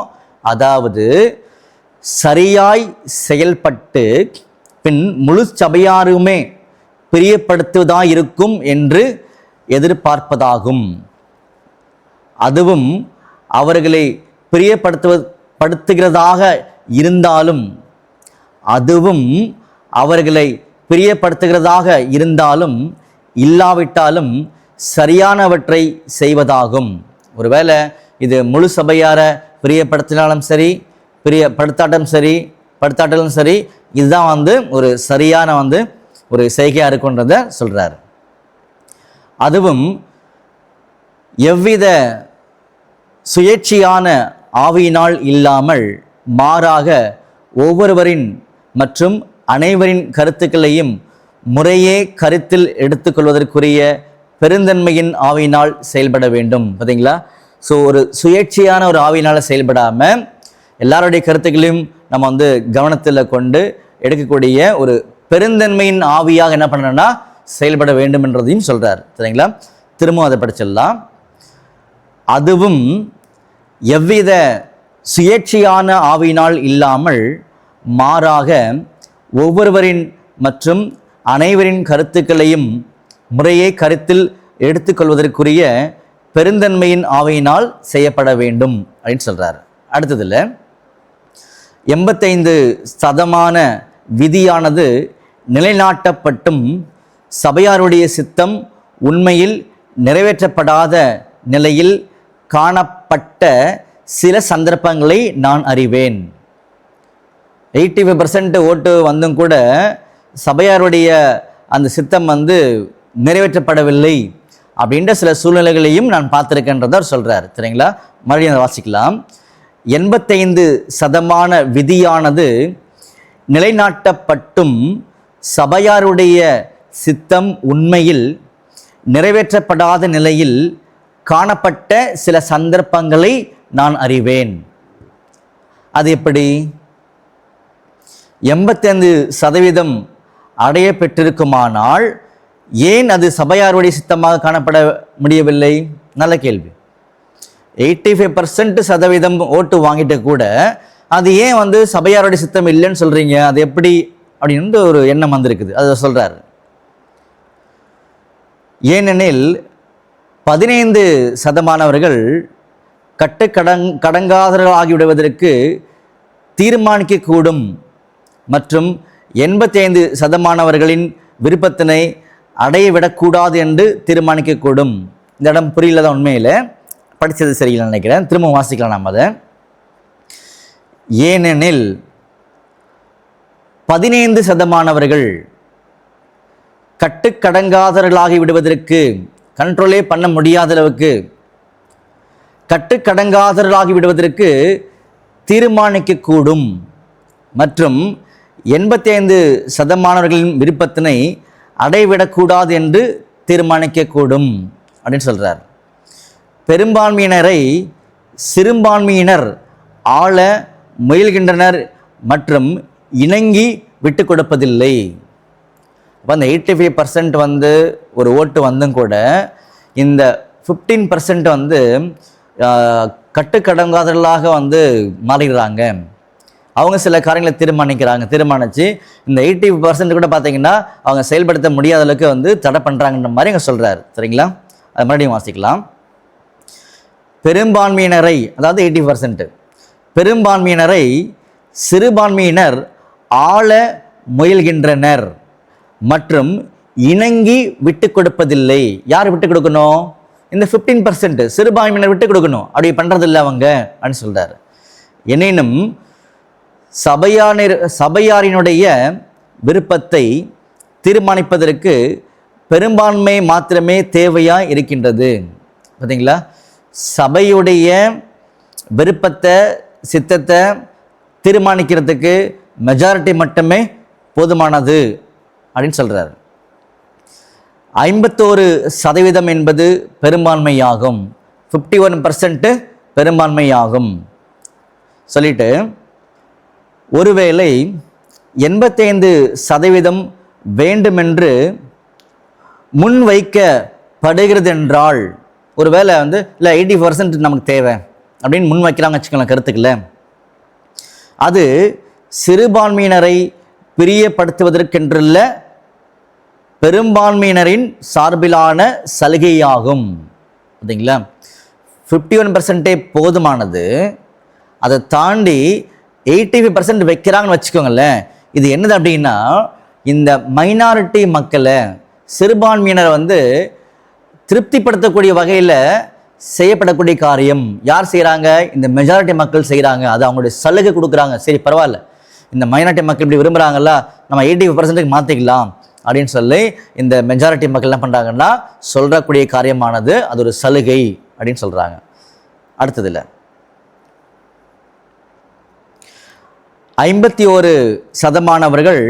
அதாவது சரியாய் செயல்பட்டு பின் முழு சபையாருமே பிரியப்படுத்துவதாக இருக்கும் என்று எதிர்பார்ப்பதாகும். அதுவும் அவர்களை பிரியப்படுத்துகிறதாக இருந்தாலும் இல்லாவிட்டாலும் சரியானவற்றை செய்வதாகும். ஒருவேளை இது முழு சபையார பிரியப்படுத்தினாலும் சரி, படுத்தாட்டாலும் சரி, இதுதான் வந்து ஒரு சரியான வந்து ஒரு செய்கையாக இருக்குன்றத சொல்கிறார். அதுவும் எவ்வித சுயேட்சையான ஆவியினால் இல்லாமல் மாறாக ஒவ்வொருவரின் மற்றும் அனைவரின் கருத்துக்களையும் முறையே கருத்தில் எடுத்துக்கொள்வதற்குரிய பெருந்தன்மையின் ஆவியினால் செயல்பட வேண்டும். பார்த்தீங்களா? ஸோ ஒரு சுயேட்சையான ஒரு ஆவியினால் செயல்படாமல் எல்லாருடைய கருத்துக்களையும் நம்ம வந்து கவனத்தில் கொண்டு எடுக்கக்கூடிய ஒரு பெருந்தன்மையின் ஆவியாக என்ன பண்ணணும்னா செயல்பட வேண்டும் என்றதையும் சொல்கிறார். சரிங்களா? திரும்பவும் அதை படிச்சிடலாம். அதுவும் எவ்வித சுயேட்சையான ஆவியினால் இல்லாமல் மாறாக ஒவ்வொருவரின் மற்றும் அனைவரின் கருத்துக்களையும் முறையே கருத்தில் எடுத்துக்கொள்வதற்குரிய பெருந்தன்மையின் ஆவியினால் செய்யப்பட வேண்டும் அப்படின்னு சொல்கிறார். அடுத்ததில் 85% விதியானது நிலைநாட்டப்பட்டும் சபையாருடைய சித்தம் உண்மையில் நிறைவேற்றப்படாத நிலையில் காணப்பட்ட சில சந்தர்ப்பங்களை நான் அறிவேன். 85% ஓட்டு வந்தும் கூட சபையாருடைய அந்த சித்தம் வந்து நிறைவேற்றப்படவில்லை அப்படின்ற சில சூழ்நிலைகளையும் நான் பார்த்துருக்கேன்றதை அவர் சொல்கிறார். சரிங்களா? மறுபடியும் அதை வாசிக்கலாம். 85% விதியானது நிலைநாட்டப்பட்டும் சபையாருடைய சித்தம் உண்மையில் நிறைவேற்றப்படாத நிலையில் காணப்பட்ட சில சந்தர்ப்பங்களை நான் அறிவேன். அது எப்படி? 85% அடைய பெற்றிருக்குமானால் ஏன் அது சபையாருடைய சித்தமாக காணப்பட முடியவில்லை? நல்ல கேள்வி. 85% ஓட்டு வாங்கிட்டு கூட அது ஏன் வந்து சபையாருடைய சித்தம் இல்லைன்னு சொல்கிறீங்க, அது எப்படி அப்படின்னு ஒரு எண்ணம் வந்திருக்குது. அதை சொல்கிறார். ஏனெனில் 15% கடங்காதவர்களாகிவிடுவதற்கு தீர்மானிக்கக்கூடும் மற்றும் 85% விருப்பத்தினை அடையவிடக்கூடாது என்று தீர்மானிக்கக்கூடும். இந்த இடம் புரியல தான், உண்மையில் படித்தது சரியில்லை நினைக்கிறேன். திரும்ப வாசிக்கலாம் நாம் அதை. ஏனெனில் 15% கட்டுக்கடங்காதவர்களாகி விடுவதற்கு, கண்ட்ரோலே பண்ண முடியாத அளவுக்கு கட்டுக்கடங்காதவர்களாகி விடுவதற்கு தீர்மானிக்கக்கூடும் மற்றும் 85% விருப்பத்தினை அடைவிடக்கூடாது என்று தீர்மானிக்கக்கூடும் அப்படின்னு சொல்கிறார். பெரும்பான்மையினரை சிறுபான்மையினர் ஆள முயல்கின்றனர் மற்றும் இணங்கி விட்டு கொடுப்பதில்லை. அப்போ அந்த 85% வந்து ஒரு ஓட்டு வந்தும் கூட இந்த 15% வந்து கட்டுக்கடங்காதவர்களாக வந்து மாறிடுறாங்க. அவங்க சில காரியங்களை தீர்மானித்து இந்த 80% கூட பார்த்தீங்கன்னா அவங்க செயல்படுத்த முடியாத அளவுக்கு வந்து தடை பண்ணுறாங்கன்ற மாதிரி அங்கே சொல்கிறார். சரிங்களா? அது மறுபடியும் வாசிக்கலாம். பெரும்பான்மையினரை, அதாவது 80%, பெரும்பான்மையினரை சிறுபான்மையினர் ஆள முயல்கின்றனர் மற்றும் இணங்கி விட்டு கொடுப்பதில்லை. யார் விட்டு கொடுக்கணும்? இந்த 15% சிறுபான்மையினர் விட்டு கொடுக்கணும். அப்படி பண்றதில்லை அவங்க அப்படின்னு சொல்றாரு. எனினும் சபையாரினுடைய விருப்பத்தை தீர்மானிப்பதற்கு பெரும்பான்மை மாத்திரமே தேவையா இருக்கின்றது. பார்த்தீங்களா? சபையுடைய விருப்பத்தை சித்தத்தை தீர்மானிக்கிறதுக்கு மெஜாரிட்டி மட்டுமே போதுமானது அப்படின்னு சொல்றாரு. 51% என்பது பெரும்பான்மையாகும். 51% பெரும்பான்மையாகும் சொல்லிட்டு, ஒருவேளை 85% வேண்டுமென்று முன்வைக்கப்படுகிறது என்றால், ஒருவேளை இல்லை 80% நமக்கு தேவை அப்படின்னு முன் வைக்கிறாங்க வச்சுக்கலாம் கருத்துக்கல, அது சிறுபான்மையினரை பிரியப்படுத்துவதற்கென்றுள்ள பெரும்பான்மையினரின் சார்பிலான சலுகையாகும். பார்த்தீங்களா? 51% போதுமானது. அதை தாண்டி 85% வைக்கிறாங்கன்னு வச்சுக்கோங்களேன். இது என்னது அப்படின்னா, இந்த மைனாரிட்டி மக்களை சிறுபான்மையினர் திருப்திப்படுத்தக்கூடிய வகையில் செய்யப்படக்கூடிய காரியம். யார் செய்கிறாங்க? இந்த மெஜாரிட்டி மக்கள் செய்கிறாங்க. அது அவங்களுடைய சலுகை கொடுக்குறாங்க. சரி பரவாயில்ல, இந்த மைனாரிட்டி மக்கள் இப்படி விரும்புகிறாங்கல்ல, நம்ம 85% மாற்றிக்கலாம் அப்படின்னு சொல்லி இந்த மெஜாரிட்டி மக்கள் என்ன பண்ணுறாங்கன்னா சொல்கிறக்கூடிய காரியமானது அது ஒரு சலுகை அப்படின்னு சொல்கிறாங்க. அடுத்ததில் 51%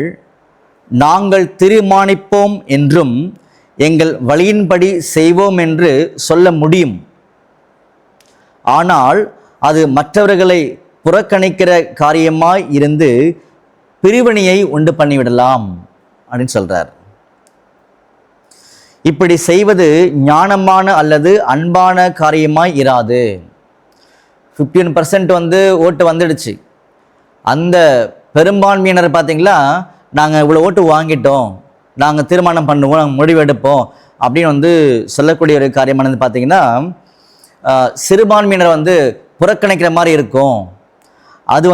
நாங்கள் தீர்மானிப்போம் என்றும் எங்கள் வழியின்படி செய்வோம் என்று சொல்ல முடியும். ஆனால் அது மற்றவர்களை புறக்கணிக்கிற காரியமாய் இருந்து பிரிவினையை உண்டு பண்ணிவிடலாம் அப்படின்னு சொல்றார். இப்படி செய்வது ஞானமான அல்லது அன்பான காரியமாய் இராது. 15% ஓட்டு வந்துடுச்சு. அந்த பெரும்பான்மையினர் பார்த்தீங்களா, நாங்கள் இவ்வளோ ஓட்டு வாங்கிட்டோம், நாங்கள் தீர்மானம் பண்ணுவோம், நாங்கள் முடிவெடுப்போம் அப்படின்னு சொல்லக்கூடிய ஒரு காரியமானது பார்த்தீங்கன்னா, சிறுபான்மையினர் புறக்கணிக்கிற மாதிரி இருக்கும். அது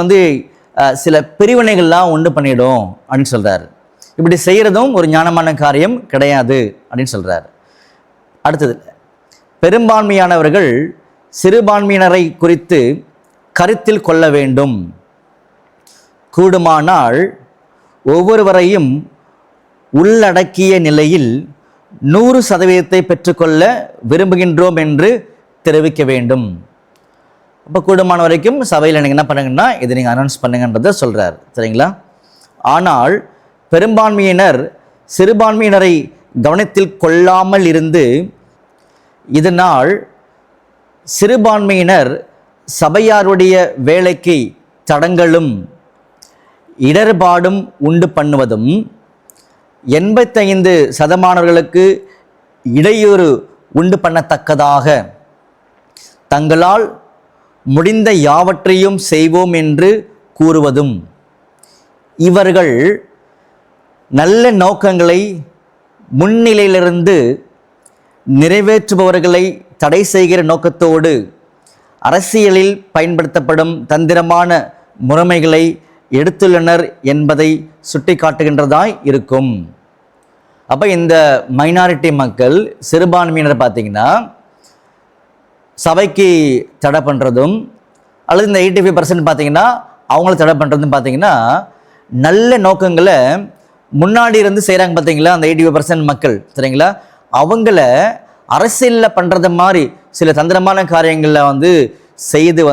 சில பிரிவினைகள்லாம் உண்டு பண்ணிடும் அப்படின்னு சொல்கிறார். இப்படி செய்கிறதும் ஒரு ஞானமான காரியம் கிடையாது அப்படின்னு சொல்கிறார். அடுத்தது, பெரும்பான்மையானவர்கள் சிறுபான்மையினரை குறித்து கருத்தில் கொள்ள வேண்டும். கூடுமானால் ஒவ்வொருவரையும் உள்ளடக்கிய நிலையில் 100% பெற்றுக்கொள்ள விரும்புகின்றோம் என்று தெரிவிக்க வேண்டும். அப்போ கூடுமான வரைக்கும் சபையில் நீங்கள் என்ன பண்ணுங்கன்னா இதை நீங்கள் அனௌன்ஸ் பண்ணுங்கன்றதை சொல்கிறார். சரிங்களா? ஆனால் பெரும்பான்மையினர் சிறுபான்மையினரை கவனத்தில் கொள்ளாமல் இருந்து இதனால் சிறுபான்மையினர் சபையாருடைய வேலைக்கு தடங்களும் இடர்பாடும் உண்டு பண்ணுவதும் 85% இடையூறு உண்டு பண்ணத்தக்கதாக தங்களால் முடிந்த யாவற்றையும் செய்வோம் என்று கூறுவதும், இவர்கள் நல்ல நோக்கங்களை முன்னிலையிலிருந்து நிறைவேற்றுபவர்களை தடை செய்கிற நோக்கத்தோடு அரசியலில் பயன்படுத்தப்படும் தந்திரமான முறைமைகளை எடுத்துள்ளனர் என்பதை சுட்டி காட்டுகின்றதாய் இருக்கும். அப்போ இந்த மைனாரிட்டி மக்கள் சிறுபான்மையினர் பார்த்தீங்கன்னா சபைக்கு தடை பண்ணுறதும் அல்லது இந்த 85% பார்த்தீங்கன்னா அவங்கள தடை பண்ணுறதும் பார்த்தீங்கன்னா நல்ல நோக்கங்களை முன்னாடி இருந்து செய்கிறாங்க. பார்த்தீங்களா? அந்த 85% மக்கள் சரிங்களா, அவங்கள அரசியலில் பண்ணுறது மாதிரி சில தந்திரமான காரியங்களில் செய்து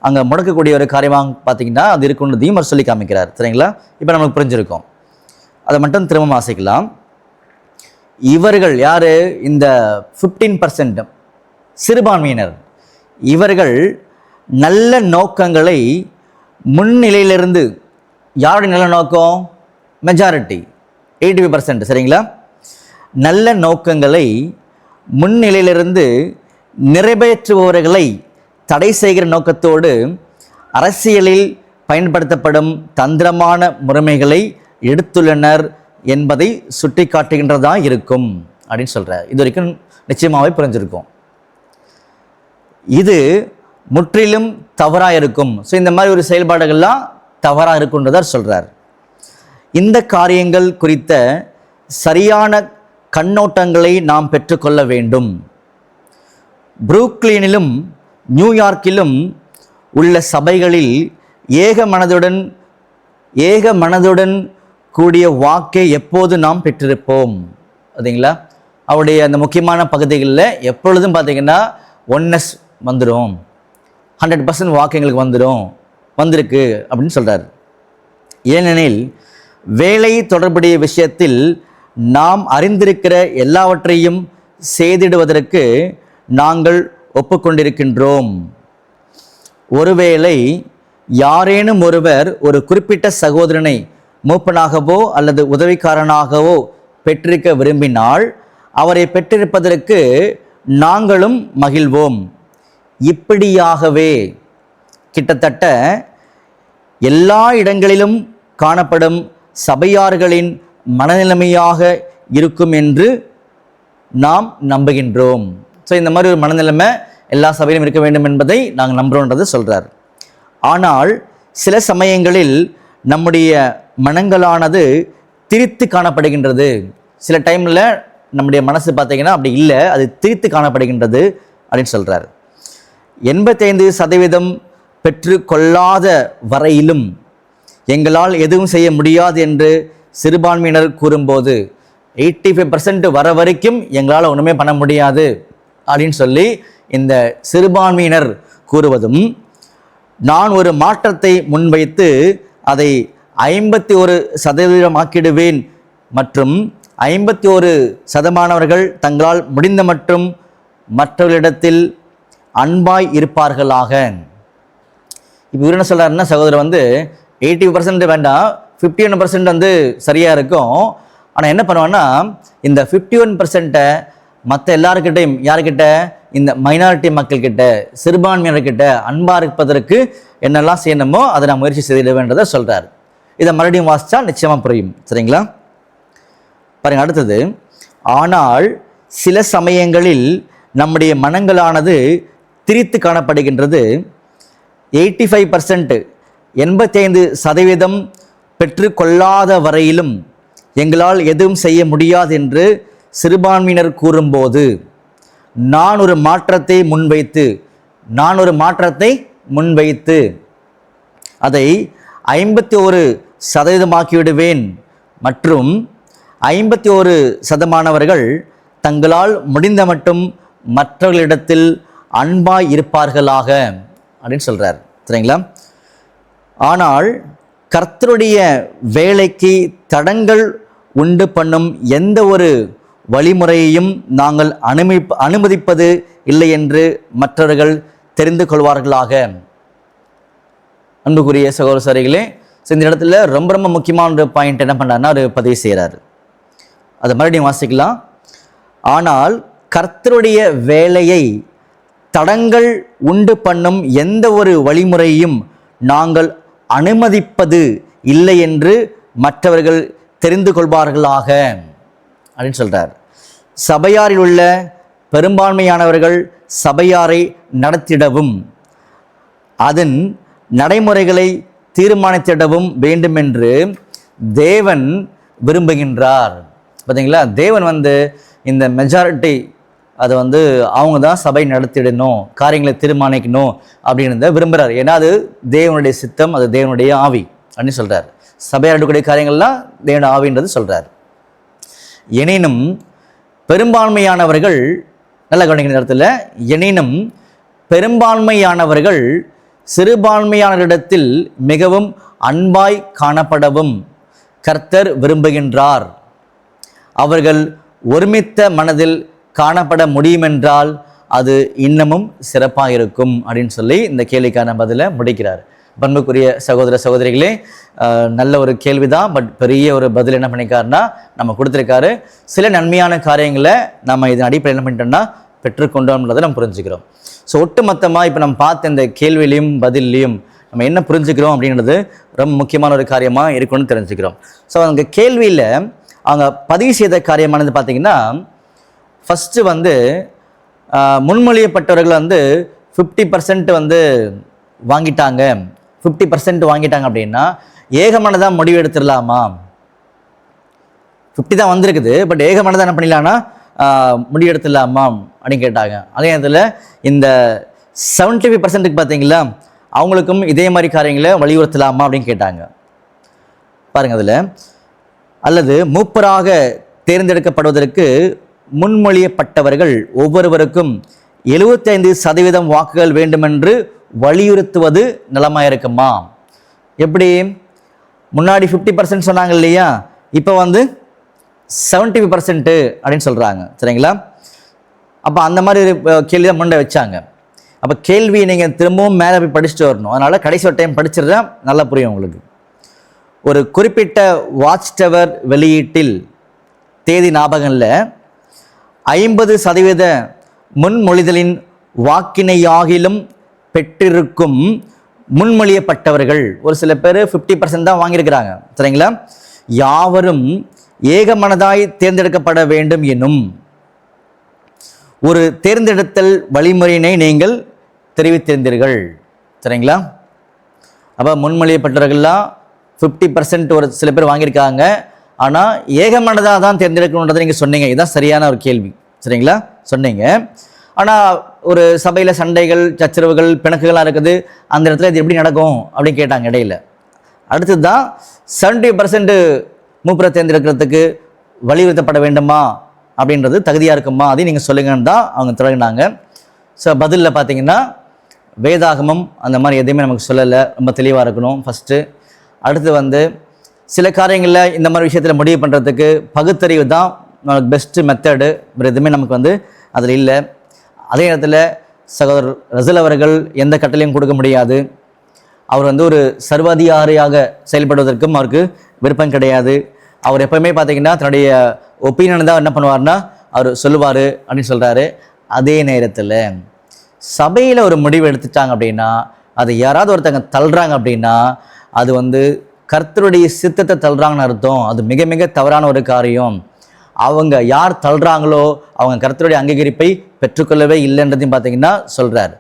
அங்கே முடக்கக்கூடிய ஒரு காரியமாக பார்த்தீங்கன்னா அது இருக்குன்றதையும் அவர் சொல்லி காமிக்கிறார். சரிங்களா? இப்போ நமக்கு புரிஞ்சிருக்கும். அதை மட்டும் திரும்ப வாசிக்கலாம். இவர்கள் யார்? இந்த 15% சிறுபான்மையினர். இவர்கள் நல்ல நோக்கங்களை முன்னிலையிலிருந்து, யாருடைய நல்ல நோக்கம்? மெஜாரிட்டி 85%. சரிங்களா? நல்ல நோக்கங்களை முன்னிலையிலிருந்து நிறைவேற்றுபவர்களை தடை செய்கிற நோக்கத்தோடு அரசியலில் பயன்படுத்தப்படும் தந்திரமான முறைமைகளை எடுத்துள்ளனர் என்பதை சுட்டி காட்டுகின்றதா இருக்கும் அப்படின்னு சொல்கிறார். இது வரைக்கும் நிச்சயமாகவே புரிஞ்சிருக்கும். இது முற்றிலும் தவறாக இருக்கும். ஸோ இந்த மாதிரி ஒரு செயல்பாடுகள்லாம் தவறாக இருக்குன்றதார் சொல்கிறார். இந்த காரியங்கள் குறித்த சரியான கண்ணோட்டங்களை நாம் பெற்றுக்கொள்ள வேண்டும். புரூக்ளினிலும் நியூயார்க்கிலும் உள்ள சபைகளில் ஏக மனதுடன் கூடிய வாக்கை எப்போது நாம் பெற்றிருப்போம் பார்த்தீங்களா? அவருடைய அந்த முக்கியமான பகுதிகளில் எப்பொழுதும் பார்த்தீங்கன்னா ஒன்னஸ் வந்துடும், 100% வாக்கு எங்களுக்கு வந்திருக்கு அப்படின்னு சொல்கிறார். ஏனெனில் வேலை தொடர்புடைய விஷயத்தில் நாம் அறிந்திருக்கிற எல்லாவற்றையும் செய்திடுவதற்கு நாங்கள் ஒப்புக்கொண்டிருக்கின்றோம். ஒருவேளை யாரேனும் ஒருவர் ஒரு குறிப்பிட்ட சகோதரனை மூப்பனாகவோ அல்லது உதவிக்காரனாகவோ பெற்றிருக்க விரும்பினால் அவரை பெற்றிருப்பதற்கு நாங்களும் மகிழ்வோம். இப்படியாகவே கிட்டத்தட்ட எல்லா இடங்களிலும் காணப்படும் சபையார்களின் மனநிலைமையாக இருக்கும் என்று நாம் நம்புகின்றோம். ஸோ இந்த மாதிரி ஒரு மனநிலைமை எல்லா சபையிலும் இருக்க வேண்டும் என்பதை நாங்கள் நம்புகிறோன்றதை சொல்கிறார். ஆனால் சில சமயங்களில் நம்முடைய மனங்களானது திரித்து காணப்படுகின்றது. சில டைமில் நம்முடைய மனசு பார்த்தீங்கன்னா அப்படி இல்லை, அது திரித்து காணப்படுகின்றது அப்படின்னு சொல்கிறார். 85% பெற்று கொள்ளாத வரையிலும் எங்களால் எதுவும் செய்ய முடியாது என்று சிறுபான்மையினர் கூறும்போது 85% வர வரைக்கும் எங்களால் ஒன்றுமே பண்ண முடியாது அப்படின்னு சொல்லி இந்த சிறுபான்மையினர் கூறுவதும், நான் ஒரு மாற்றத்தை முன்வைத்து அதை 51% ஆக்கிடுவேன் மற்றும் 51% தங்களால் முடிந்த மற்றும் மற்றவர்களிடத்தில் அன்பாய் இருப்பார்களாக. இப்போ இவர் என்ன சொல்கிறாருன்னா, சகோதரர் 80% வேண்டாம், 51% சரியாக இருக்கும். ஆனால் என்ன பண்ணுவான்னா, இந்த 51% மற்ற எல்லாருக்கிட்டையும், யாருக்கிட்ட, இந்த மைனாரிட்டி மக்கள்கிட்ட, சிறுபான்மையினர்கிட்ட அன்பாக இருப்பதற்கு என்னெல்லாம் செய்யணுமோ அதை நான் முயற்சி செய்திட வேண்டதை சொல்கிறார். இதை மறுபடியும் வாசித்தா நிச்சயமாக புரியும். சரிங்களா? பாருங்கள் அடுத்தது. ஆனால் சில சமயங்களில் நம்முடைய மனங்களானது திரித்து காணப்படுகின்றது. 85% பெற்று கொள்ளாத வரையிலும் எங்களால் எதுவும் செய்ய முடியாது என்று சிறுபான்மையினர் கூறும்போது நான் ஒரு மாற்றத்தை முன்வைத்து அதை 51% ஆக்கிவிடுவேன் மற்றும் 51% தங்களால் முடிந்த மட்டும் மற்றவர்களிடத்தில் அன்பாய் இருப்பார்களாக அப்படின்னு சொல்கிறார். சரிங்களா? ஆனால் கர்த்தருடைய வேலைக்கு தடங்கள் உண்டு பண்ணும் எந்த ஒரு வழிமுறையையும் நாங்கள் அனுமதிப்பது இல்லை என்று மற்றவர்கள் தெரிந்து கொள்வார்களாக. அன்புக்குரிய சகோதர சகோதரிகளே, இந்த இடத்துல ரொம்ப ரொம்ப முக்கியமான ஒரு பாயிண்ட் என்ன பண்ணாருன்னா, ஒரு பதிவு செய்கிறார். அதை மறுபடியும் வாசிக்கலாம். ஆனால் கர்த்தருடைய வேலையை தடங்கள் உண்டு பண்ணும் எந்த ஒரு வழிமுறையும் நாங்கள் அனுமதிப்பது இல்லை என்று மற்றவர்கள் தெரிந்து கொள்வார்களாக அப்படின்னு சொல்கிறார். சபையாரில் உள்ள பெரும்பான்மையானவர்கள் சபையாரை நடத்திடவும் அதன் நடைமுறைகளை தீர்மானித்திடவும் வேண்டுமென்று தேவன் விரும்புகின்றார். பார்த்தீங்களா? தேவன் இந்த மெஜாரிட்டி அதை அவங்க தான் சபை நடத்திடணும், காரியங்களை தீர்மானிக்கணும் அப்படின்னு விரும்புகிறார். ஏன்னா அது தேவனுடைய சித்தம், அது தேவனுடைய ஆவி அப்படின்னு சொல்கிறார். சபையார் எடுக்கக்கூடிய காரியங்கள்லாம் தேவனுடைய ஆவின்றது சொல்கிறார். எனினும் பெரும்பான்மையானவர்கள், நல்லா கவனிக்கிற இடத்துல, எனினும் பெரும்பான்மையானவர்கள் சிறுபான்மையானவரிடத்தில் மிகவும் அன்பாய் காணப்படவும் கர்த்தர் விரும்புகின்றார். அவர்கள் ஒருமித்த மனதில் காணப்பட முடியுமென்றால் அது இன்னமும் சிறப்பாக இருக்கும் அப்படின்னு சொல்லி இந்த கேள்விக்கான பதிலை முடிக்கிறார். பண்புக்குரிய சகோதர சகோதரிகளே, நல்ல ஒரு கேள்விதான். பட் பெரிய ஒரு பதில் என்ன பண்ணிக்காருன்னா நம்ம கொடுத்துருக்காரு. சில நன்மையான காரியங்களை நம்ம இதன் அடிப்படையில் என்ன பண்ணிட்டோம்னா பெற்றுக்கொண்டோம்ன்றதை நம்ம புரிஞ்சுக்கிறோம். ஸோ ஒட்டு மொத்தமாக இப்போ நம்ம பார்த்த இந்த கேள்வியிலையும் பதிலையும் நம்ம என்ன புரிஞ்சுக்கிறோம் அப்படின்றது ரொம்ப முக்கியமான ஒரு காரியமாக இருக்குன்னு தெரிஞ்சுக்கிறோம். ஸோ அந்த கேள்வியில் அவங்க பதிவு செய்த காரியமானது பார்த்திங்கன்னா, ஃபஸ்ட்டு முன்மொழியப்பட்டவர்கள் 50% வாங்கிட்டாங்க. 50% வாங்கிட்டாங்க அப்படின்னா ஏகமானதாக முடிவு எடுத்துடலாமா 50 தான் வந்திருக்குது, பட் ஏகமனதாக என்ன பண்ணிடலான்னா முடிவெடுத்துடலாமா அப்படின்னு கேட்டாங்க. அதே நேரத்தில் இந்த 75% பார்த்தீங்களா, அவங்களுக்கும் இதே மாதிரி காரியங்களை வலியுறுத்தலாமா அப்படின்னு கேட்டாங்க. பாருங்க அதில், அல்லது மூப்பராக தேர்ந்தெடுக்கப்படுவதற்கு முன்மொழியப்பட்டவர்கள் ஒவ்வொருவருக்கும் 75% வாக்குகள் வேண்டுமென்று வலியுறுத்துவது நலமாக இருக்குமா? எப்படி முன்னாடி 50% சொன்னாங்க இல்லையா, இப்போ 75% அப்படின்னு சொல்கிறாங்க. சரிங்களா? அப்போ அந்த மாதிரி கேள்வி தான் முன்னே வச்சாங்க. அப்போ கேள்வியை நீங்கள் திரும்பவும் மேலே போய் படிச்சுட்டு வரணும். அதனால் கடைசி ஒரு டைம் படிச்சிருந்தா நல்லா புரியும் உங்களுக்கு. ஒரு குறிப்பிட்ட வாட்ச் டவர் வெளியீட்டில் தேதி ஞாபகம் இல்லை, 50% முன்மொழிதலின் வாக்கினையாகிலும் பெற்றிருக்கும் முன்மொழியப்பட்டவர்கள் ஒரு சில பேர் 50% தான் வாங்கியிருக்கிறாங்க. சரிங்களா? யாவரும் ஏகமனதாய் தேர்ந்தெடுக்கப்பட வேண்டும் எனும் ஒரு தேர்ந்தெடுத்தல் வழிமுறையினை நீங்கள் தெரிவித்திருந்தீர்கள். சரிங்களா? அப்போ முன்மொழியப்பட்டவர்கள்லாம் 50% ஒரு சில பேர் வாங்கியிருக்காங்க, ஆனால் ஏகமனதாக தான் தேர்ந்தெடுக்கணுன்றதை நீங்கள் சொன்னீங்க. இதுதான் சரியான ஒரு கேள்வி. சரிங்களா? சொன்னீங்க. ஆனால் ஒரு சபையில் சண்டைகள், சச்சரவுகள், பிணக்குகள்லாம் இருக்குது, அந்த இடத்துல இது எப்படி நடக்கும் அப்படின்னு கேட்டாங்க இடையில. அடுத்தது தான் 70% மூப்பரை தேர்ந்தெடுக்கிறதுக்கு வலியுறுத்தப்பட வேண்டுமா அப்படின்றது தகுதியாக இருக்குமா, அதையும் நீங்கள் சொல்லுங்கன்னு தான் அவங்க தொடங்கினாங்க. ஸோ பதிலில் பார்த்தீங்கன்னா வேதாகமம் அந்த மாதிரி எதையுமே நமக்கு சொல்லலை, ரொம்ப தெளிவாக இருக்கணும் ஃபஸ்ட்டு. அடுத்து சில காரியங்களில் இந்த மாதிரி விஷயத்தில் முடிவு பண்ணுறதுக்கு பகுத்தறிவு தான் நமக்கு பெஸ்ட்டு மெத்தடு, வேறு எதுவுமே நமக்கு அதில் இல்லை. அதே நேரத்தில் சகோதரர் ரசல் அவர்கள் எந்த கட்டளையும் கொடுக்க முடியாது. அவர் ஒரு சர்வாதிகாரியாக செயல்படுவதற்கும் அவருக்கு விருப்பம் கிடையாது. அவர் எப்போவுமே பார்த்தீங்கன்னா தன்னுடைய ஒப்பீனியன் தான் என்ன பண்ணுவார்னா அவர் சொல்லுவார் அப்படின்னு சொல்கிறாரு. அதே நேரத்தில் சபையில் ஒரு முடிவு எடுத்துட்டாங்க அப்படின்னா, அதை யாராவது ஒருத்தங்க தள்ளுறாங்க அப்படின்னா, அது கர்த்தருடைய சித்தத்தை தள்ளுறாங்கன்னு அர்த்தம். அது மிக மிக தவறான ஒரு காரியம். அவங்க யார் தள்ளுறாங்களோ அவங்க கர்த்தருடைய அங்கீகரிப்பை பெற்றுக்கொள்ளவே இல்லைன்றதையும் பார்த்தீங்கன்னா சொல்கிறார்.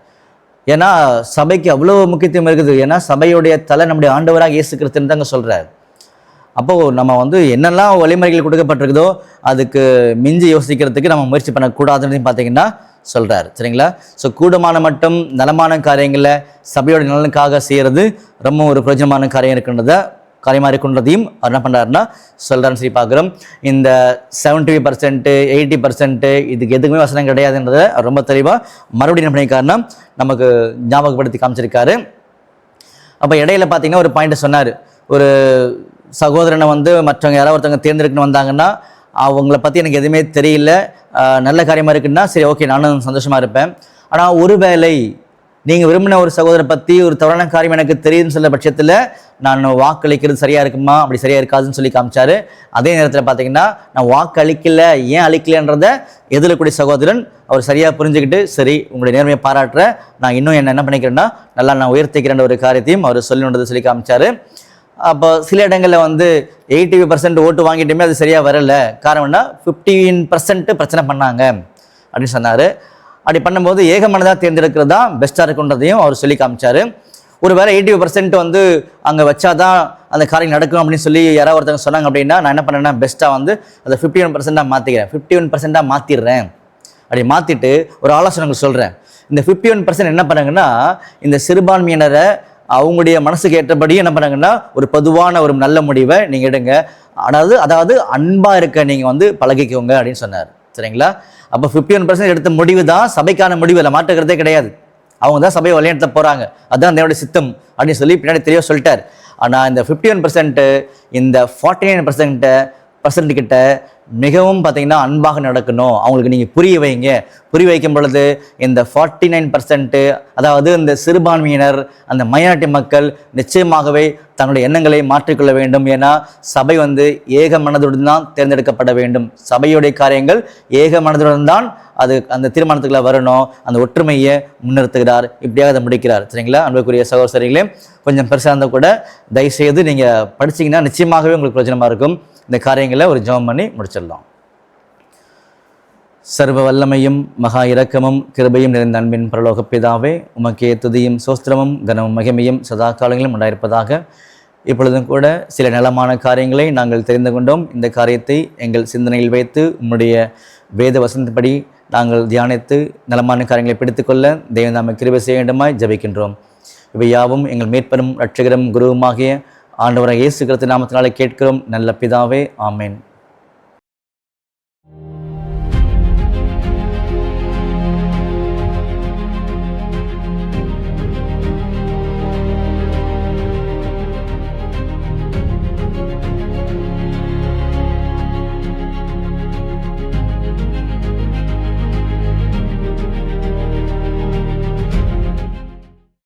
ஏன்னா சபைக்கு அவ்வளோ முக்கியத்துவம் இருக்குது. ஏன்னா சபையுடைய தலை நம்முடைய ஆண்டவராக இயேசு கிறிஸ்துன்னு தாங்க சொல்கிறார். அப்போது நம்ம என்னெல்லாம் வழிமுறைகள் கொடுக்கப்பட்டிருக்குதோ அதுக்கு மிஞ்சி யோசிக்கிறதுக்கு நம்ம முயற்சி பண்ணக்கூடாதுன்னு பார்த்தீங்கன்னா சொல்கிறார். சரிங்களா? ஸோ கூடுமான மட்டும் நலமான காரியங்களை சபையோட நலனுக்காக செய்கிறது ரொம்ப ஒரு பிரயோஜனமான காரியமாக இருக்கின்றதையும் அவர் என்ன பண்ணுறாருன்னா சொல்கிறாருன்னு சொல்லி பார்க்குறோம். இந்த 70%, 80% இதுக்கு எதுக்குமே வசனம் கிடையாதுன்றதை ரொம்ப தெளிவாக மறுபடியும் என்ன பண்ணியிருக்காருன்னா நமக்கு ஞாபகப்படுத்தி காமிச்சிருக்காரு. அப்போ இடையில பார்த்தீங்கன்னா ஒரு பாயிண்ட்டை சொன்னார். ஒரு சகோதரனை மற்றவங்க யாராவது ஒருத்தவங்க தேர்ந்தெடுக்கணும் வந்தாங்கன்னா அவங்கள பற்றி எனக்கு எதுவுமே தெரியல, நல்ல காரியமாக இருக்குன்னா சரி ஓகே நானும் சந்தோஷமாக இருப்பேன். ஆனால் ஒருவேளை நீங்கள் விரும்பின ஒரு சகோதரரை பற்றி ஒரு தவறான காரியம் எனக்கு தெரியுதுன்னு சொல்ல பட்சத்தில் நான் வாக்களிக்கிறது சரியாக இருக்குமா, அப்படி சரியாக இருக்காதுன்னு சொல்லி காமிச்சாரு. அதே நேரத்தில் பார்த்தீங்கன்னா நான் வாக்கு அளிக்கலை, ஏன் அளிக்கலைன்றதை எதிர்க்கூடிய சகோதரன் அவர் சரியாக புரிஞ்சுக்கிட்டு சரி உங்களுடைய நேர்மையை பாராட்டுற நான் இன்னும் என்ன பண்ணிக்கிறேன்னா நல்லா நான் உயர்த்திக்கிறேன்ற ஒரு காரியத்தையும் அவர் சொல்லணுன்றதை சொல்லி காமிச்சாரு. அப்போ சில இடங்களில் 80% ஓட்டு வாங்கிட்டுமே அது சரியாக வரலை. காரணம்னா 15% பிரச்சனை பண்ணாங்க அப்படின்னு சொன்னார். அப்படி பண்ணும்போது ஏகமனதாக தேர்ந்தெடுக்கிறது தான் பெஸ்ட்டாக இருக்குன்றதையும் அவர் சொல்லி காமிச்சார். ஒரு வேளை 80% அங்கே வச்சாதான் அந்த காரியம் நடக்கும் அப்படின்னு சொல்லி யாராவது ஒருத்தவங்க சொன்னாங்க அப்படின்னா நான் என்ன பண்ணேன்னா பெஸ்ட்டாக அதை 51% மாற்றிக்கிறேன், 51% மாற்றிடுறேன். அப்படி மாற்றிட்டு ஒரு ஆலோசனை சொல்கிறேன். இந்த 51% என்ன பண்ணாங்கன்னா இந்த சிறுபான்மையினரை அவங்களுடைய மனசுக்கு ஏற்றபடி என்ன பண்ணாங்கன்னா ஒரு பொதுவான ஒரு நல்ல முடிவை நீங்கள் எடுங்க, அதாவது அன்பாக இருக்க நீங்கள் பழகிக்கோங்க அப்படின்னு சொன்னார். சரிங்களா? அப்போ 51% எடுத்த முடிவு தான் சபைக்கான முடிவு இல்லை, மாற்றுக்கிறதே கிடையாது. அவங்க தான் சபையை வழிநடத்த போகிறாங்க, அதுதான் என்னோட சித்தம் அப்படின்னு சொல்லி பின்னாடி தெளிவாக சொல்லிட்டார். ஆனால் இந்த 51% இந்த 49% கிட்ட மிகவும் பார்த்தீங்கன்னா அன்பாக நடக்கணும், அவங்களுக்கு நீங்கள் புரிய வைக்கும் பொழுது இந்த 49% அதாவது இந்த சிறுபான்மையினர் அந்த மைனாரிட்டி மக்கள் நிச்சயமாகவே தன்னுடைய எண்ணங்களை மாற்றிக்கொள்ள வேண்டும். ஏன்னா சபை ஏக மனதுடன் தான் தேர்ந்தெடுக்கப்பட வேண்டும். சபையுடைய காரியங்கள் ஏக மனதுடன் தான் அது அந்த தீர்மானத்துக்குள்ள வரணும். அந்த ஒற்றுமையை முன்னிறுத்துகிறார், இப்படியாக அதை முடிக்கிறார். சரிங்களா? அன்புக்குரிய சகோதரிகளே, கொஞ்சம் பெருசாக இருந்தால் கூட தயவுசெய்து நீங்கள் படிச்சிங்கன்னா நிச்சயமாகவே உங்களுக்கு பிரயோஜனமாக இருக்கும். இந்த காரியங்களை ஒரு ஜெபம் பண்ணி முடிச்சிடலாம். சர்வ வல்லமையும் மகா இரக்கமும் கிருபையும் நிறைந்த அன்பின் பரலோக பிதாவே, உமக்கே துதியும் சோஸ்திரமும் கனமும் மகிமையும் சதா காலங்களிலும் உண்டாயிருப்பதாக. இப்பொழுதும் கூட சில நலமான காரியங்களை நாங்கள் தெரிந்து கொண்டோம். இந்த காரியத்தை எங்கள் சிந்தனையில் வைத்து உம்முடைய வேத வசனத்தின்படி நாங்கள் தியானித்து நலமான காரியங்களை பிடித்துக்கொள்ள தேவன் நாம கிருபை செய்ய வேண்டுமாய் ஜெபிக்கின்றோம். இவை யாவும் எங்கள் மீட்பரும் இரட்சகரும் குருவுமாகிய ஆண்டவராகிய இயேசு கிறிஸ்து நாமத்தினாலே கேட்கிறோம் நல்ல பிதாவே, ஆமென்.